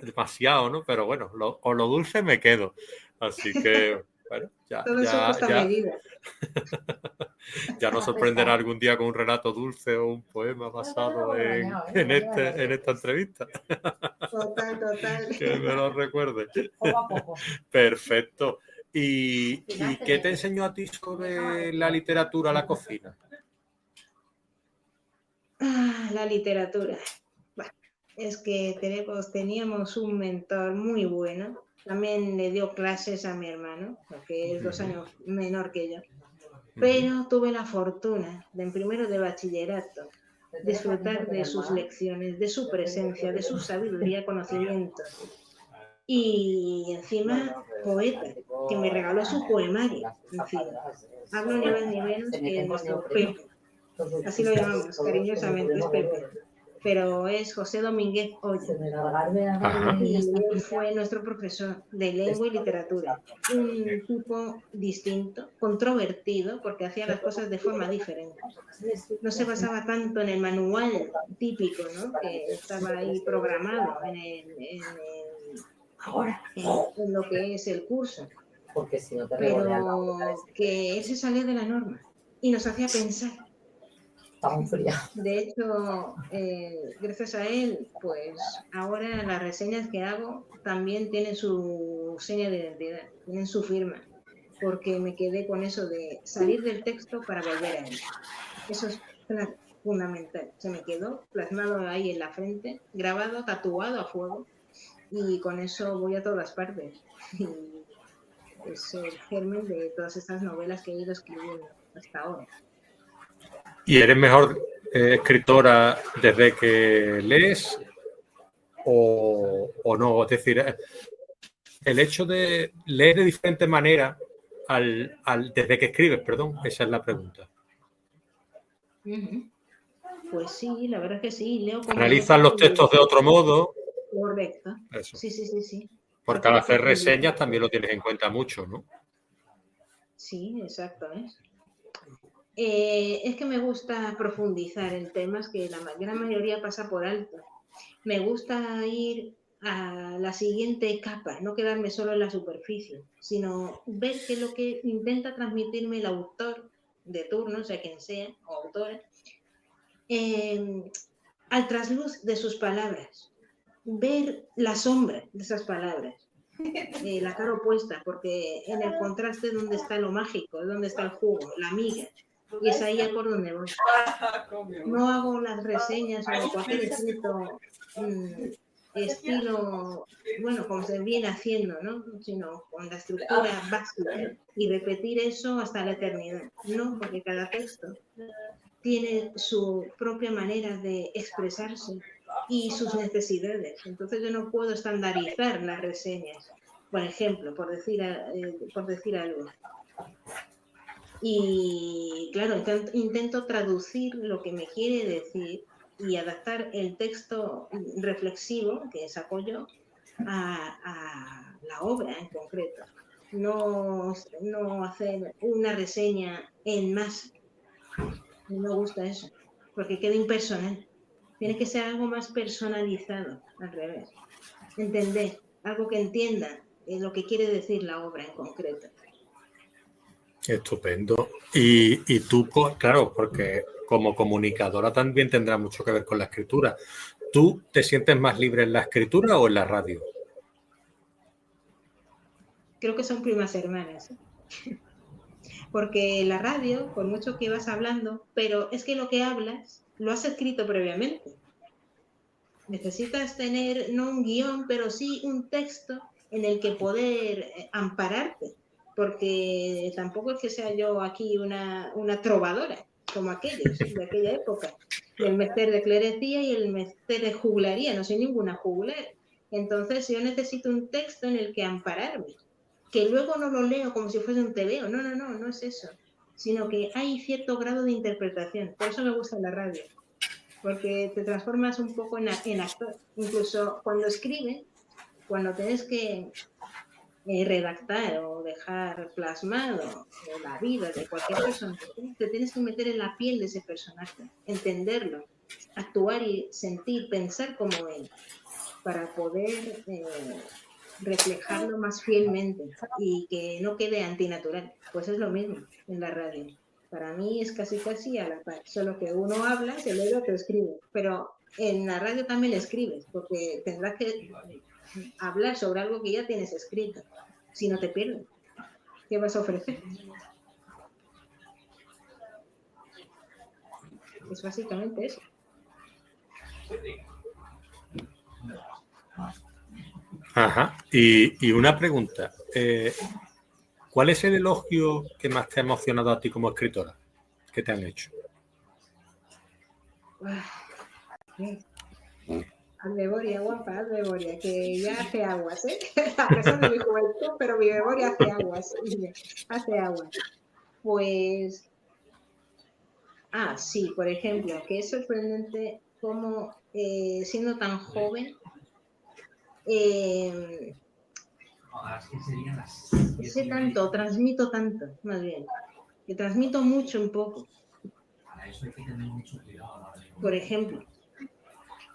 Demasiado, ¿no? Pero bueno, con lo dulce me quedo. Así que, bueno, Todo en su justa medida. ya nos sorprenderá algún día con un relato dulce o un poema basado en esta entrevista. Total. Que me lo recuerde. Perfecto. ¿Y qué te enseñó a ti sobre la literatura, la cocina? La literatura. Bueno, es que teníamos un mentor muy bueno. También le dio clases a mi hermano, porque es 2 años menor que yo. Pero tuve la fortuna de en primero de bachillerato disfrutar de sus lecciones, de su presencia, de su sabiduría, conocimiento. Y encima, poeta, que me regaló su poemario. En fin, hablo ni más ni menos que nuestro Pepe. Así lo llamamos cariñosamente, es Pepe. Pero es José Domínguez Oya. Y él fue nuestro profesor de lengua y literatura. Un tipo distinto, controvertido, porque hacía las cosas de forma diferente. No se basaba tanto en el manual típico, ¿no? Que estaba ahí programado en lo que es el curso. Pero que él se salía de la norma y nos hacía pensar. De hecho, gracias a él, pues ahora las reseñas que hago también tienen su seña de identidad, tienen su firma, porque me quedé con eso de salir del texto para volver a él. Eso es fundamental. Se me quedó plasmado ahí en la frente, grabado, tatuado a fuego, y con eso voy a todas partes. Y es el germen de todas estas novelas que he ido escribiendo hasta ahora. ¿Y eres mejor escritora desde que lees o no? Es decir, el hecho de leer de diferente manera desde que escribes, perdón, esa es la pregunta. Pues sí, la verdad es que sí, leo como ¿Analizas los textos de otro modo? Correcto. Eso. Sí. Porque al hacer reseñas también lo tienes en cuenta mucho, ¿no? Sí, exacto. Es que me gusta profundizar en temas que la gran mayoría pasa por alto. Me gusta ir a la siguiente capa, no quedarme solo en la superficie, sino ver qué es lo que intenta transmitirme el autor de turno, sea quien sea, o autora, al trasluz de sus palabras, ver la sombra de esas palabras, la cara opuesta, porque en el contraste es donde está lo mágico, es donde está el jugo, la miga, y es ahí por donde voy. No hago las reseñas o cualquier escrito estilo, bueno, como se viene haciendo, ¿no? Sino con la estructura básica y repetir eso hasta la eternidad. No, porque cada texto tiene su propia manera de expresarse y sus necesidades. Entonces yo no puedo estandarizar las reseñas, por ejemplo, por decir algo. Y claro, intento traducir lo que me quiere decir y adaptar el texto reflexivo que saco yo a la obra en concreto. No hacer una reseña en masa. No me gusta eso, porque queda impersonal. Tiene que ser algo más personalizado, al revés. Entender, algo que entienda lo que quiere decir la obra en concreto. Estupendo. Y tú, claro, porque como comunicadora también tendrá mucho que ver con la escritura. ¿Tú te sientes más libre en la escritura o en la radio? Creo que son primas hermanas. Porque la radio, por mucho que vas hablando, pero es que lo que hablas lo has escrito previamente. Necesitas tener no un guión, pero sí un texto en el que poder ampararte, porque tampoco es que sea yo aquí una trovadora, como aquellos de aquella época, del mester de clerecía y el mester de juglaría, no soy ninguna juglar. Entonces yo necesito un texto en el que ampararme, que luego no lo leo como si fuese un tebeo, no es eso, sino que hay cierto grado de interpretación, por eso me gusta la radio, porque te transformas un poco en actor. Incluso cuando escribes, cuando tienes que redactar o dejar plasmado la vida de cualquier personaje, te tienes que meter en la piel de ese personaje, entenderlo, actuar y sentir, pensar como él, para poder reflejarlo más fielmente y que no quede antinatural. Pues es lo mismo en la radio. Para mí es casi a la par, solo que uno habla, se lee, otro escribe, pero en la radio también escribes, porque tendrás que hablar sobre algo que ya tienes escrito, si no te pierdes. ¿Qué vas a ofrecer? Es básicamente eso. Ajá. Y una pregunta. ¿Cuál es el elogio que más te ha emocionado a ti como escritora? ¿Qué te han hecho? Haz memoria, guapa, haz memoria, que ya hace aguas, ¿eh? A pesar de mi juventud, pero mi memoria hace aguas. Hace aguas. Pues, sí, por ejemplo, que es sorprendente cómo siendo tan joven sé tanto, transmito tanto, más bien, que transmito mucho en poco. Por ejemplo.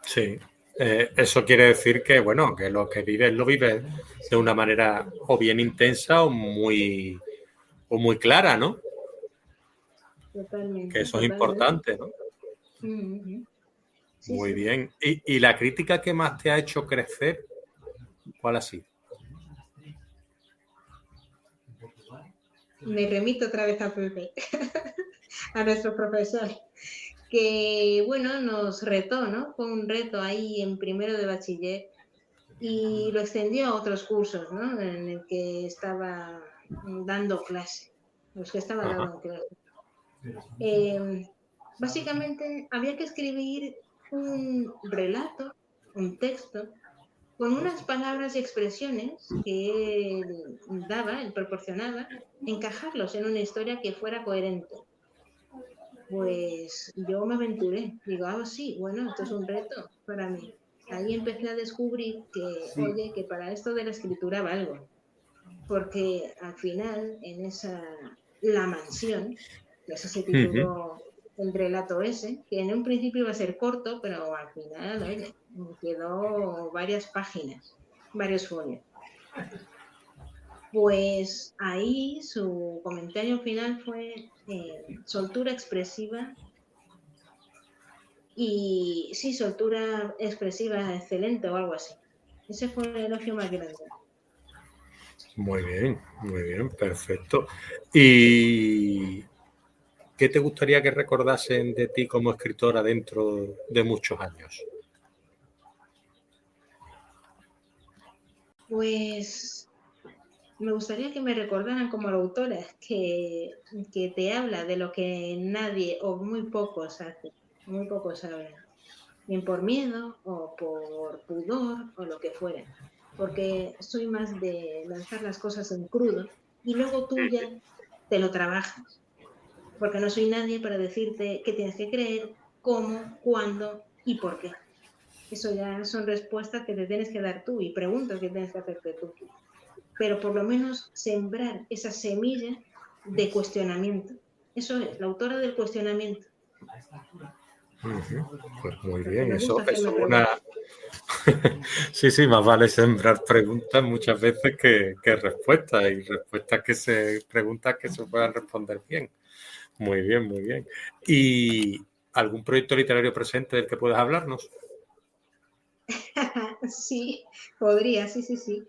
Sí. Eso quiere decir que, bueno, que lo que vives lo vives de una manera o bien intensa o muy clara, ¿no? Totalmente. Que eso es importante, ¿no? Uh-huh. Sí, Muy sí. bien. ¿Y la crítica que más te ha hecho crecer, cuál ha sido? Me remito otra vez a Pepe, a nuestro profesor, que, bueno, nos retó, ¿no? Fue un reto ahí en primero de bachiller y lo extendió a otros cursos, ¿no? En el que estaba dando clase, los que estaba dando clase. Básicamente había que escribir un relato, un texto, con unas palabras y expresiones que él daba, él proporcionaba, encajarlos en una historia que fuera coherente. Pues yo me aventuré, digo, sí, bueno, esto es un reto para mí. Ahí empecé a descubrir que, oye, que para esto de la escritura valgo, porque al final en La Mansión, que así se tituló el relato ese, que en un principio iba a ser corto, pero al final, oye, me quedó varias páginas, varios folios. Pues ahí su comentario final fue, soltura expresiva y sí, soltura expresiva excelente o algo así. Ese fue el elogio más grande. Muy bien, perfecto. ¿Y qué te gustaría que recordasen de ti como escritora dentro de muchos años? Pues me gustaría que me recordaran como la autora que te habla de lo que nadie o muy pocos hacen, muy pocos saben, bien por miedo o por pudor o lo que fuera, porque soy más de lanzar las cosas en crudo y luego tú ya te lo trabajas, porque no soy nadie para decirte qué tienes que creer, cómo, cuándo y por qué. Eso ya son respuestas que te tienes que dar tú y preguntas que tienes que hacerte tú. Pero por lo menos sembrar esa semilla de cuestionamiento. Eso es, la autora del cuestionamiento. Pues muy Porque bien, me eso gusta es hacerme una... preguntas. Sí, más vale sembrar preguntas muchas veces que respuestas y preguntas que se puedan responder bien. Muy bien. ¿Y algún proyecto literario presente del que puedas hablarnos? Sí, podría, sí.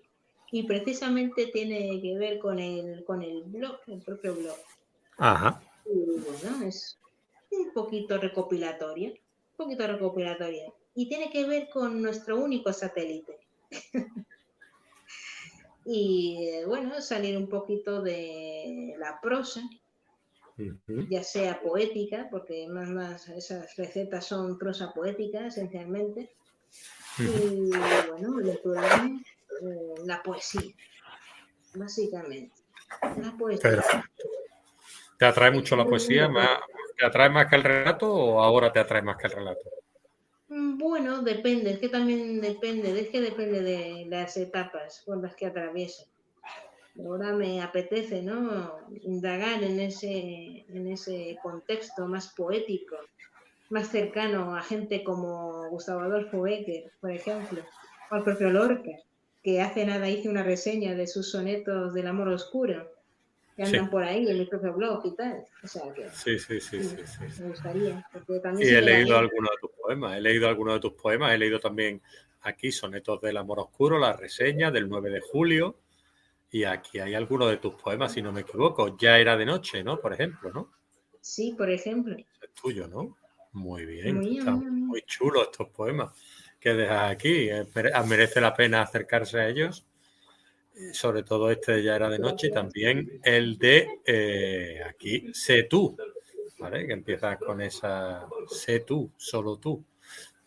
Y precisamente tiene que ver con el blog, el propio blog. Ajá. Y bueno, es un poquito recopilatoria. Y tiene que ver con nuestro único satélite. Y bueno, salir un poquito de la prosa, ya sea poética, porque más esas recetas son prosa poética esencialmente, y bueno, aventurarme la poesía, básicamente, la poesía. Perfecto. ¿Te atrae mucho la poesía? ¿Te atrae más que el relato o ahora te atrae más que el relato? Bueno, depende, es que depende de las etapas por las que atraviese. Ahora me apetece, ¿no? Indagar en ese contexto más poético, más cercano a gente como Gustavo Adolfo Bécquer, por ejemplo, o al propio Lorca, que hace nada hice una reseña de sus sonetos del amor oscuro, que Sí. andan por ahí en mi propio blog y tal. O sea que Sí. me gustaría, porque también Y se he me da leído bien. algunos de tus poemas. He leído también aquí Sonetos del Amor Oscuro, la reseña del 9 de julio. Y aquí hay algunos de tus poemas, si no me equivoco. Ya era de noche, ¿no? Por ejemplo, ¿no? Sí, por ejemplo. Es tuyo, ¿no? Muy bien. Muy, Están muy, muy. muy chulos estos poemas que dejas aquí. Merece la pena acercarse a ellos. Sobre todo este de Ya era de noche y Gracias. también el de aquí, Sé tú, ¿vale? Que empieza con esa Sé tú, solo tú.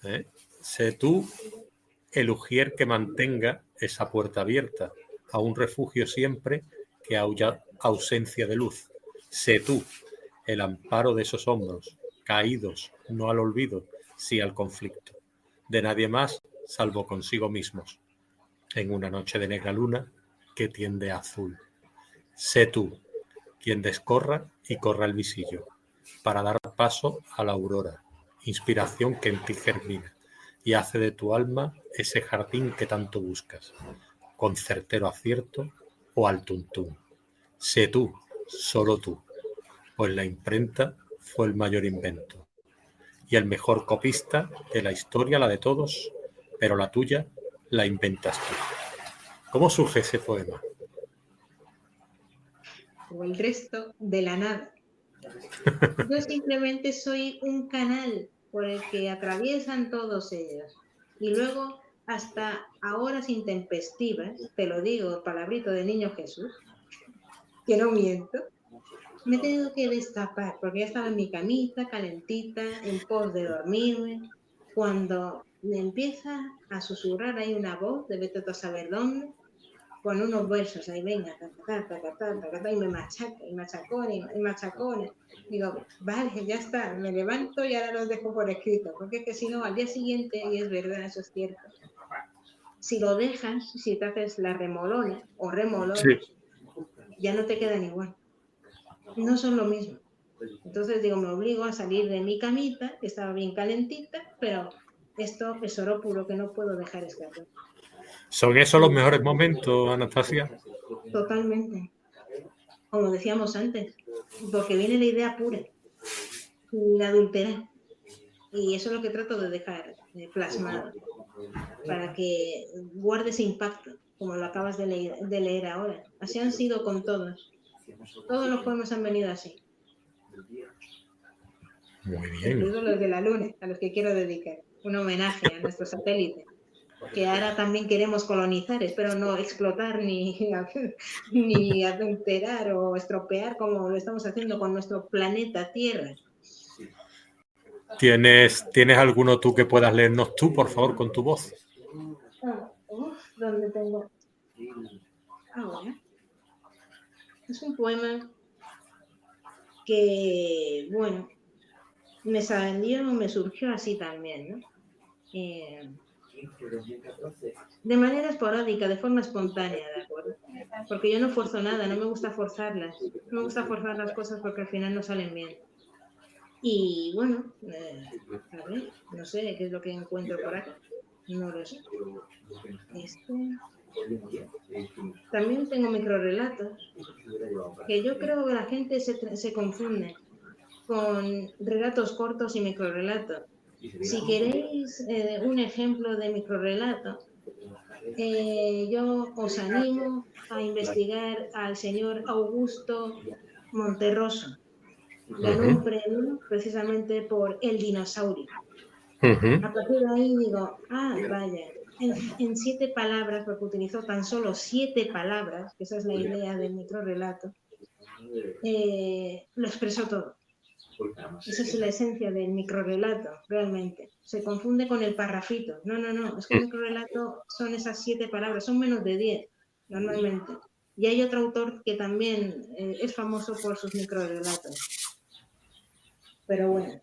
¿Eh? Sé tú el ujier que mantenga esa puerta abierta, a un refugio siempre que haya ausencia de luz. Sé tú el amparo de esos hombros, caídos, no al olvido, sí al conflicto, de nadie más salvo consigo mismos, en una noche de negra luna que tiende a azul. Sé tú quien descorra y corra el visillo, para dar paso a la aurora, inspiración que en ti germina y hace de tu alma ese jardín que tanto buscas, con certero acierto o al tuntún. Sé tú, solo tú, pues la imprenta fue el mayor invento y el mejor copista de la historia, la de todos, pero la tuya la inventas tú. ¿Cómo surge ese poema? O el resto de la nada. Yo simplemente soy un canal por el que atraviesan todos ellos. Y luego, hasta a horas intempestivas, te lo digo, palabrito de niño Jesús, que no miento, me he tenido que destapar, porque ya estaba en mi camita, calentita, en pos de dormirme, cuando me empieza a susurrar ahí una voz, de vete a saber dónde, con unos versos ahí, venga, y me machaca, y machacona. Digo, vale, ya está, me levanto y ahora los dejo por escrito, porque es que si no, al día siguiente, y es verdad, eso es cierto, si lo dejas, si te haces la remolona o remolón, Sí. ya no te quedan igual. No son lo mismo. Entonces, digo, me obligo a salir de mi camita, que estaba bien calentita, pero esto es oro puro que no puedo dejar escapar. ¿Son esos los mejores momentos, Anastasia? Totalmente. como decíamos antes, porque viene la idea pura, sin adulterar. Y eso es lo que trato de dejar plasmado, para que guarde ese impacto, como lo acabas de leer ahora. Así han sido con todos. Todos los poemas han venido así. Muy bien. Incluidos los de la Luna, a los que quiero dedicar. Un homenaje a nuestro satélite, que ahora también queremos colonizar. Espero no explotar ni adulterar o estropear como lo estamos haciendo con nuestro planeta Tierra. ¿Tienes alguno tú que puedas leernos tú, por favor, con tu voz? ¿Dónde tengo? Ahora. Es un poema que, bueno, me surgió así también, ¿no? De manera esporádica, de forma espontánea, ¿de acuerdo? Porque yo no forzo nada, no me gusta forzarlas. No me gusta forzar las cosas porque al final no salen bien. Y bueno, a ver, no sé qué es lo que encuentro por acá. No lo sé. También tengo microrelatos, que yo creo que la gente se confunde con relatos cortos y microrelatos. Si queréis un ejemplo de microrelato, yo os animo a investigar al señor Augusto Monterroso. Ganó un premio precisamente por El dinosaurio. A partir de ahí digo, vaya, en 7 palabras, porque utilizó tan solo 7 palabras, que esa es la idea del microrelato, lo expresó todo. Esa es la esencia del microrelato, realmente. Se confunde con el parrafito. No. Es que el microrelato son esas 7 palabras, son menos de 10, normalmente. Y hay otro autor que también es famoso por sus microrelatos. Pero bueno.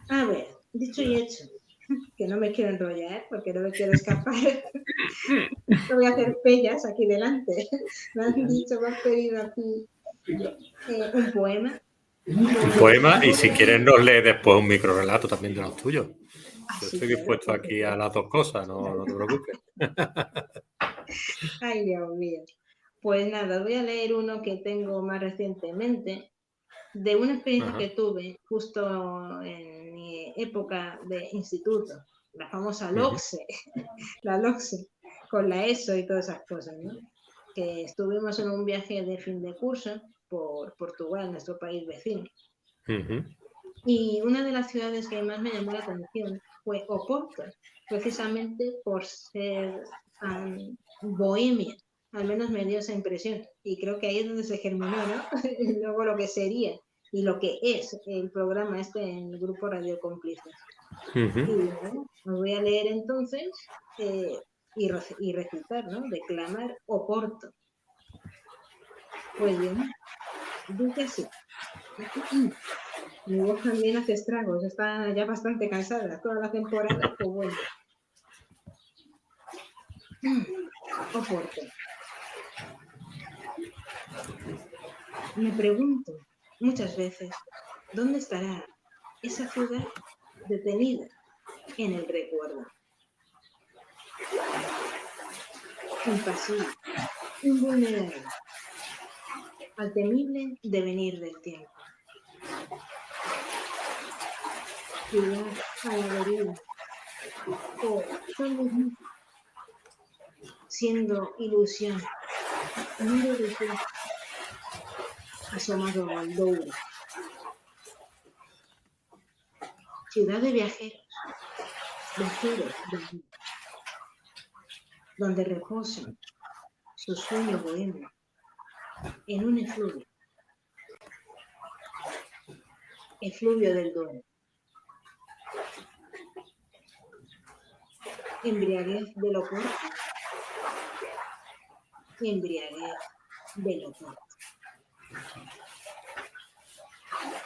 A ver, dicho y hecho, que no me quiero enrollar porque no me quiero escapar. No voy a hacer pellas aquí delante. Me han dicho, me han pedido aquí un poema. Un poema, y si quieres nos lee después un microrelato también de los tuyos. Yo estoy dispuesto aquí a las dos cosas, no te preocupes. Ay, Dios mío. Pues nada, voy a leer uno que tengo más recientemente, de una experiencia que tuve justo en mi época de instituto, la famosa LOCSE, la LOCSE, con la ESO y todas esas cosas, ¿no? Que estuvimos en un viaje de fin de curso por Portugal, nuestro país vecino. Y una de las ciudades que más me llamó la atención fue Oporto, precisamente por ser bohemia. Al menos me dio esa impresión. Y creo que ahí es donde se germinó, ¿no? Luego lo que sería y lo que es el programa en el grupo Radio Cómplices. Y bueno, os voy a leer entonces y recitar, ¿no? Declamar Oporto. Pues bien, dice así. Mi voz también hace estragos, está ya bastante cansada. Toda la temporada, pues bueno. Oporto. Me pregunto muchas veces, ¿dónde estará esa ciudad detenida en el recuerdo? Impasible, invulnerable, al temible devenir del tiempo. Ciudad a la deriva, o tal vez no, siendo ilusión, miro reflejo, asomado al Douro. Ciudad de viajeros, donde reposan su sueño bohemio en un efluvio del Douro. Embriaguez de lo corto, embriaguez de lo corto.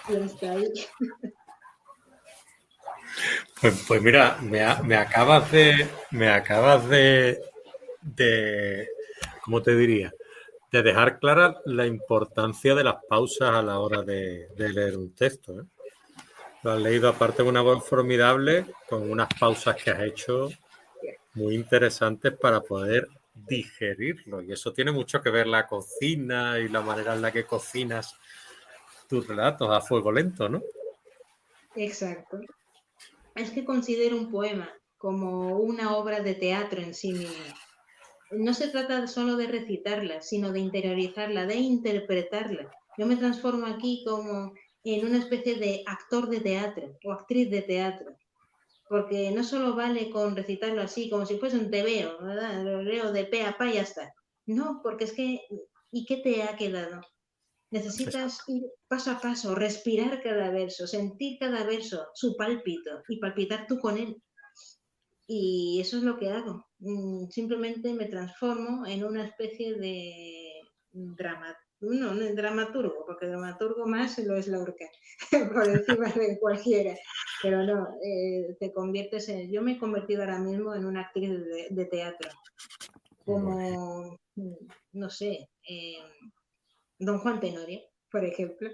Y hasta ahí. Pues mira, me acabas de ¿cómo te diría? De dejar clara la importancia de las pausas a la hora de leer un texto, ¿eh? Lo has leído aparte de una voz formidable, con unas pausas que has hecho muy interesantes para poder digerirlo. Y eso tiene mucho que ver la cocina y la manera en la que cocinas tus relatos a fuego lento, ¿no? Exacto. Es que considero un poema como una obra de teatro en sí misma. No se trata solo de recitarla, sino de interiorizarla, de interpretarla. Yo me transformo aquí como en una especie de actor de teatro o actriz de teatro, porque no solo vale con recitarlo así, como si fuese un tebeo, ¿verdad? Lo leo de pe a pa y ya está. No, porque es que, ¿y qué te ha quedado? Necesitas ir paso a paso, respirar cada verso, sentir cada verso, su pálpito y palpitar tú con él. Y eso es lo que hago. Simplemente me transformo en una especie de no, no dramaturgo, porque dramaturgo más lo es Lorca, por encima de cualquiera. Pero no, te conviertes en... Yo me he convertido ahora mismo en una actriz de teatro, como, no sé, Don Juan Tenorio, por ejemplo.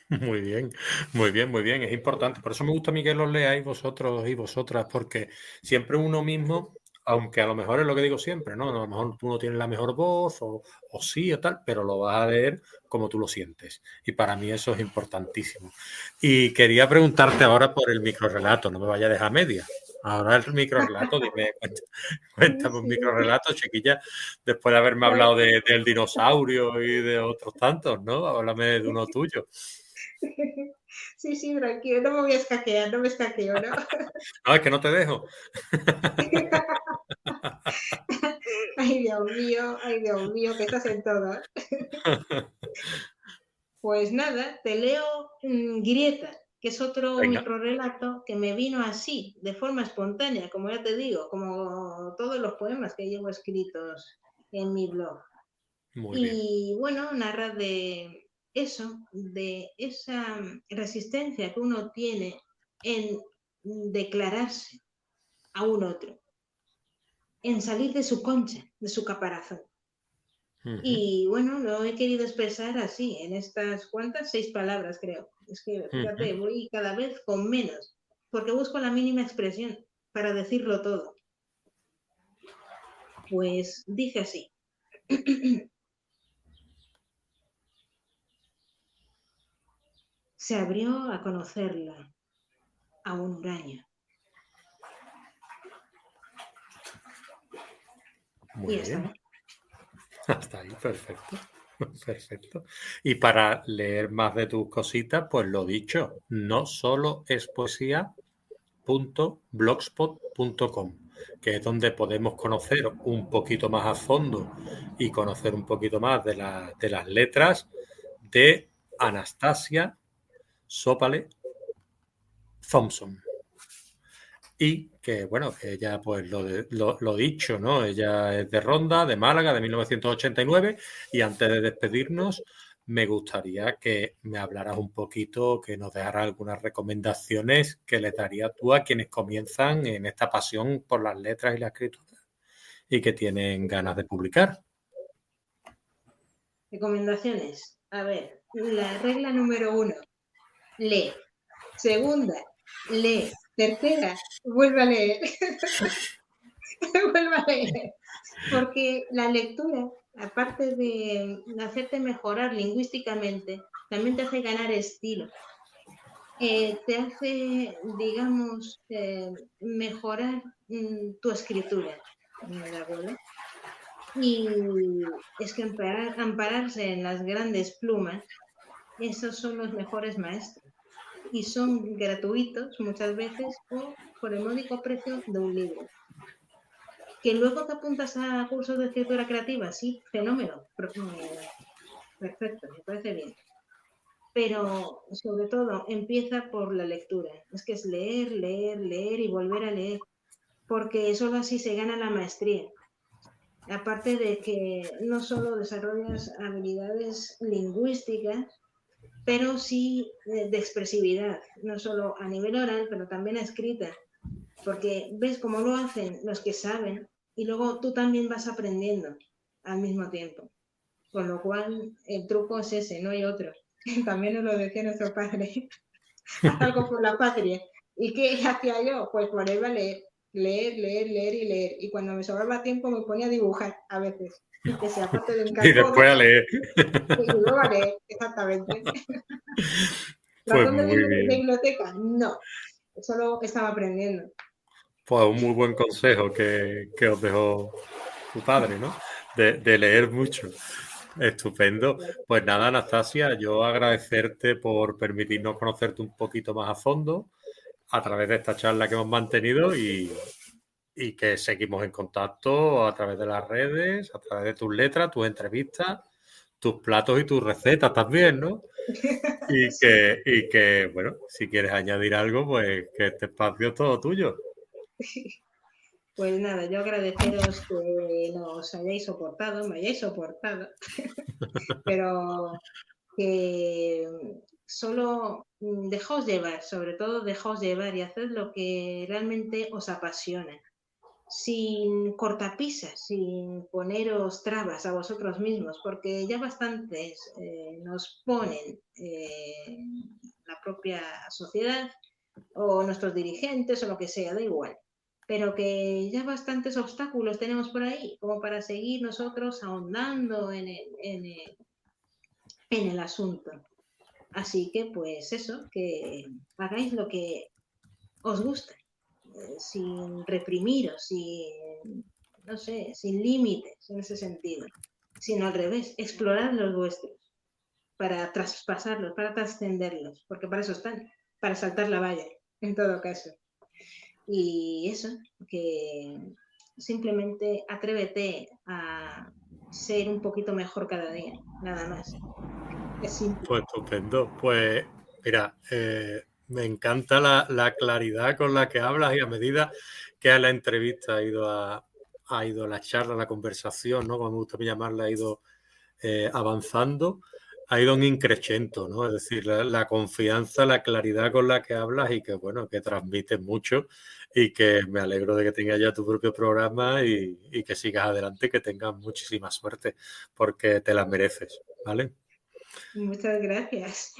Muy bien, muy bien, muy bien. Es importante. Por eso me gusta a mí que los leáis vosotros y vosotras, porque siempre uno mismo, aunque a lo mejor es lo que digo siempre, ¿no? A lo mejor tú no tienes la mejor voz o sí o tal, pero lo vas a leer como tú lo sientes. Y para mí eso es importantísimo. Y quería preguntarte ahora por el microrrelato, no me vaya a dejar media. Ahora el microrrelato, dime, cuéntame un Sí. microrrelato, chiquilla, después de haberme hablado del dinosaurio y de otros tantos, ¿no? Háblame de uno tuyo. Sí, sí, tranquilo, no me voy a escaquear, no me escaqueo, ¿no? No, es que no te dejo. Ay, Dios mío, que estás en todo. Pues nada, te leo Grieta, que es otro Venga, microrrelato que me vino así, de forma espontánea, como ya te digo, como todos los poemas que llevo escritos en mi blog. muy bien. Y bueno, narra de eso, de esa resistencia que uno tiene en declararse a un otro, en salir de su concha, de su caparazón. Ujú, Y bueno, lo he querido expresar así, en estas cuantas 6 palabras, creo. Es que, fíjate, ujú. voy cada vez con menos, porque busco la mínima expresión para decirlo todo. Pues dice así. Se abrió a conocerla, a un huraño. Muy Y ya bien. está. Hasta ahí, perfecto. Perfecto. Y para leer más de tus cositas, pues lo dicho, no solo es poesía.blogspot.com, que es donde podemos conocer un poquito más a fondo y conocer un poquito más de las letras de Anastasia Sopale Thompson. Y que, bueno, que ella, pues lo dicho, ¿no? Ella es de Ronda, de Málaga, de 1989. Y antes de despedirnos, me gustaría que me hablaras un poquito, que nos dejaras algunas recomendaciones que le darías tú a quienes comienzan en esta pasión por las letras y la escritura y que tienen ganas de publicar. Recomendaciones. A ver, la regla número 1, lee. Segunda, lee. Tercera, vuelve a leer. Vuelve a leer. Porque la lectura, aparte de hacerte mejorar lingüísticamente, también te hace ganar estilo. Te hace, digamos, mejorar tu escritura. ¿De acuerdo? Y es que ampararse en las grandes plumas, esos son los mejores maestros. Y son gratuitos muchas veces o por el módico precio de un libro. Que luego te apuntas a cursos de escritura creativa, sí, fenómeno. Perfecto, me parece bien. Pero sobre todo empieza por la lectura. Es que es leer, leer, leer y volver a leer. Porque solo así se gana la maestría. Aparte de que no solo desarrollas habilidades lingüísticas, pero sí de expresividad, no solo a nivel oral, pero también escrita, porque ves cómo lo hacen los que saben y luego tú también vas aprendiendo al mismo tiempo. Con lo cual, el truco es ese, no hay otro. También nos lo decía nuestro padre, haz algo por la patria. ¿Y qué hacía yo? Pues ponerme a leer. leer, leer, leer y leer. Y cuando me sobraba tiempo me ponía a dibujar a veces. Y que sea parte de un Y después a calcodas leer. y luego a leer, exactamente. Pues ¿Ratón de muy bien. biblioteca? No, solo estaba aprendiendo. Pues un muy buen consejo que os dejó tu padre, ¿no? De leer mucho. Estupendo. Pues nada, Anastasia, yo agradecerte por permitirnos conocerte un poquito más a fondo a través de esta charla que hemos mantenido y que seguimos en contacto a través de las redes, a través de tus letras, tus entrevistas, tus platos y tus recetas también, ¿no? Sí. Y que, bueno, si quieres añadir algo, pues que este espacio es todo tuyo. Pues nada, yo agradeceros que nos hayáis soportado, me hayáis soportado, pero que solo dejaos llevar, sobre todo dejaos llevar y haced lo que realmente os apasiona, sin cortapisas, sin poneros trabas a vosotros mismos, porque ya bastantes nos ponen la propia sociedad o nuestros dirigentes o lo que sea, da igual. Pero que ya bastantes obstáculos tenemos por ahí como para seguir nosotros ahondando en el asunto. Así que pues eso, que hagáis lo que os gusta, sin reprimiros, sin, no sé, sin límites en ese sentido, sino al revés, explorar los vuestros para traspasarlos, para trascenderlos, porque para eso están, para saltar la valla, en todo caso. Y eso, que simplemente atrévete a ser un poquito mejor cada día, nada más. Es simple. Pues estupendo. Pues mira, me encanta la claridad con la que hablas y a medida que la entrevista ha ido la charla, la conversación, ¿no? Como me gusta llamarla, ha ido avanzando, ha ido un increchento, ¿no? Es decir, la confianza, la claridad con la que hablas y que, bueno, que transmites mucho y que me alegro de que tengas ya tu propio programa y que sigas adelante, que tengas muchísima suerte, porque te la mereces, ¿vale? Muchas gracias.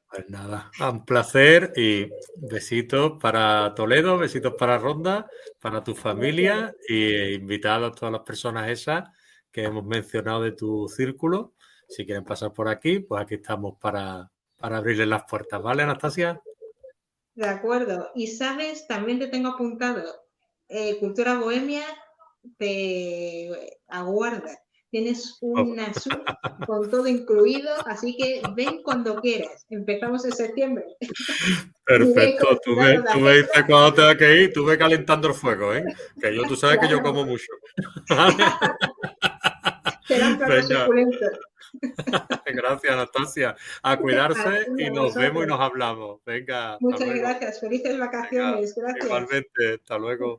Pues nada, un placer y besitos para Toledo, besitos para Ronda, para tu Gracias. familia y invitar a todas las personas esas que hemos mencionado de tu círculo. Si quieren pasar por aquí, pues aquí estamos para abrirles las puertas, ¿vale, Anastasia? De acuerdo. Y sabes, también te tengo apuntado, Cultura Bohemia te aguarda. Tienes Oh, una suite con todo incluido, así que ven cuando quieras. Empezamos en septiembre. Iré perfecto, cocinando la tú me agenda. dices cuándo tengo que ir, tú ve calentando el fuego, ¿eh? Que yo, tú sabes que yo Claro, como mucho. ¿Vale? serán platos Venga, suculentos. gracias, Anastasia. A cuidarse Así y a nos vemos y vosotros. nos hablamos. Venga, hasta Muchas luego. gracias. Felices Venga, vacaciones. Gracias. igualmente, hasta luego.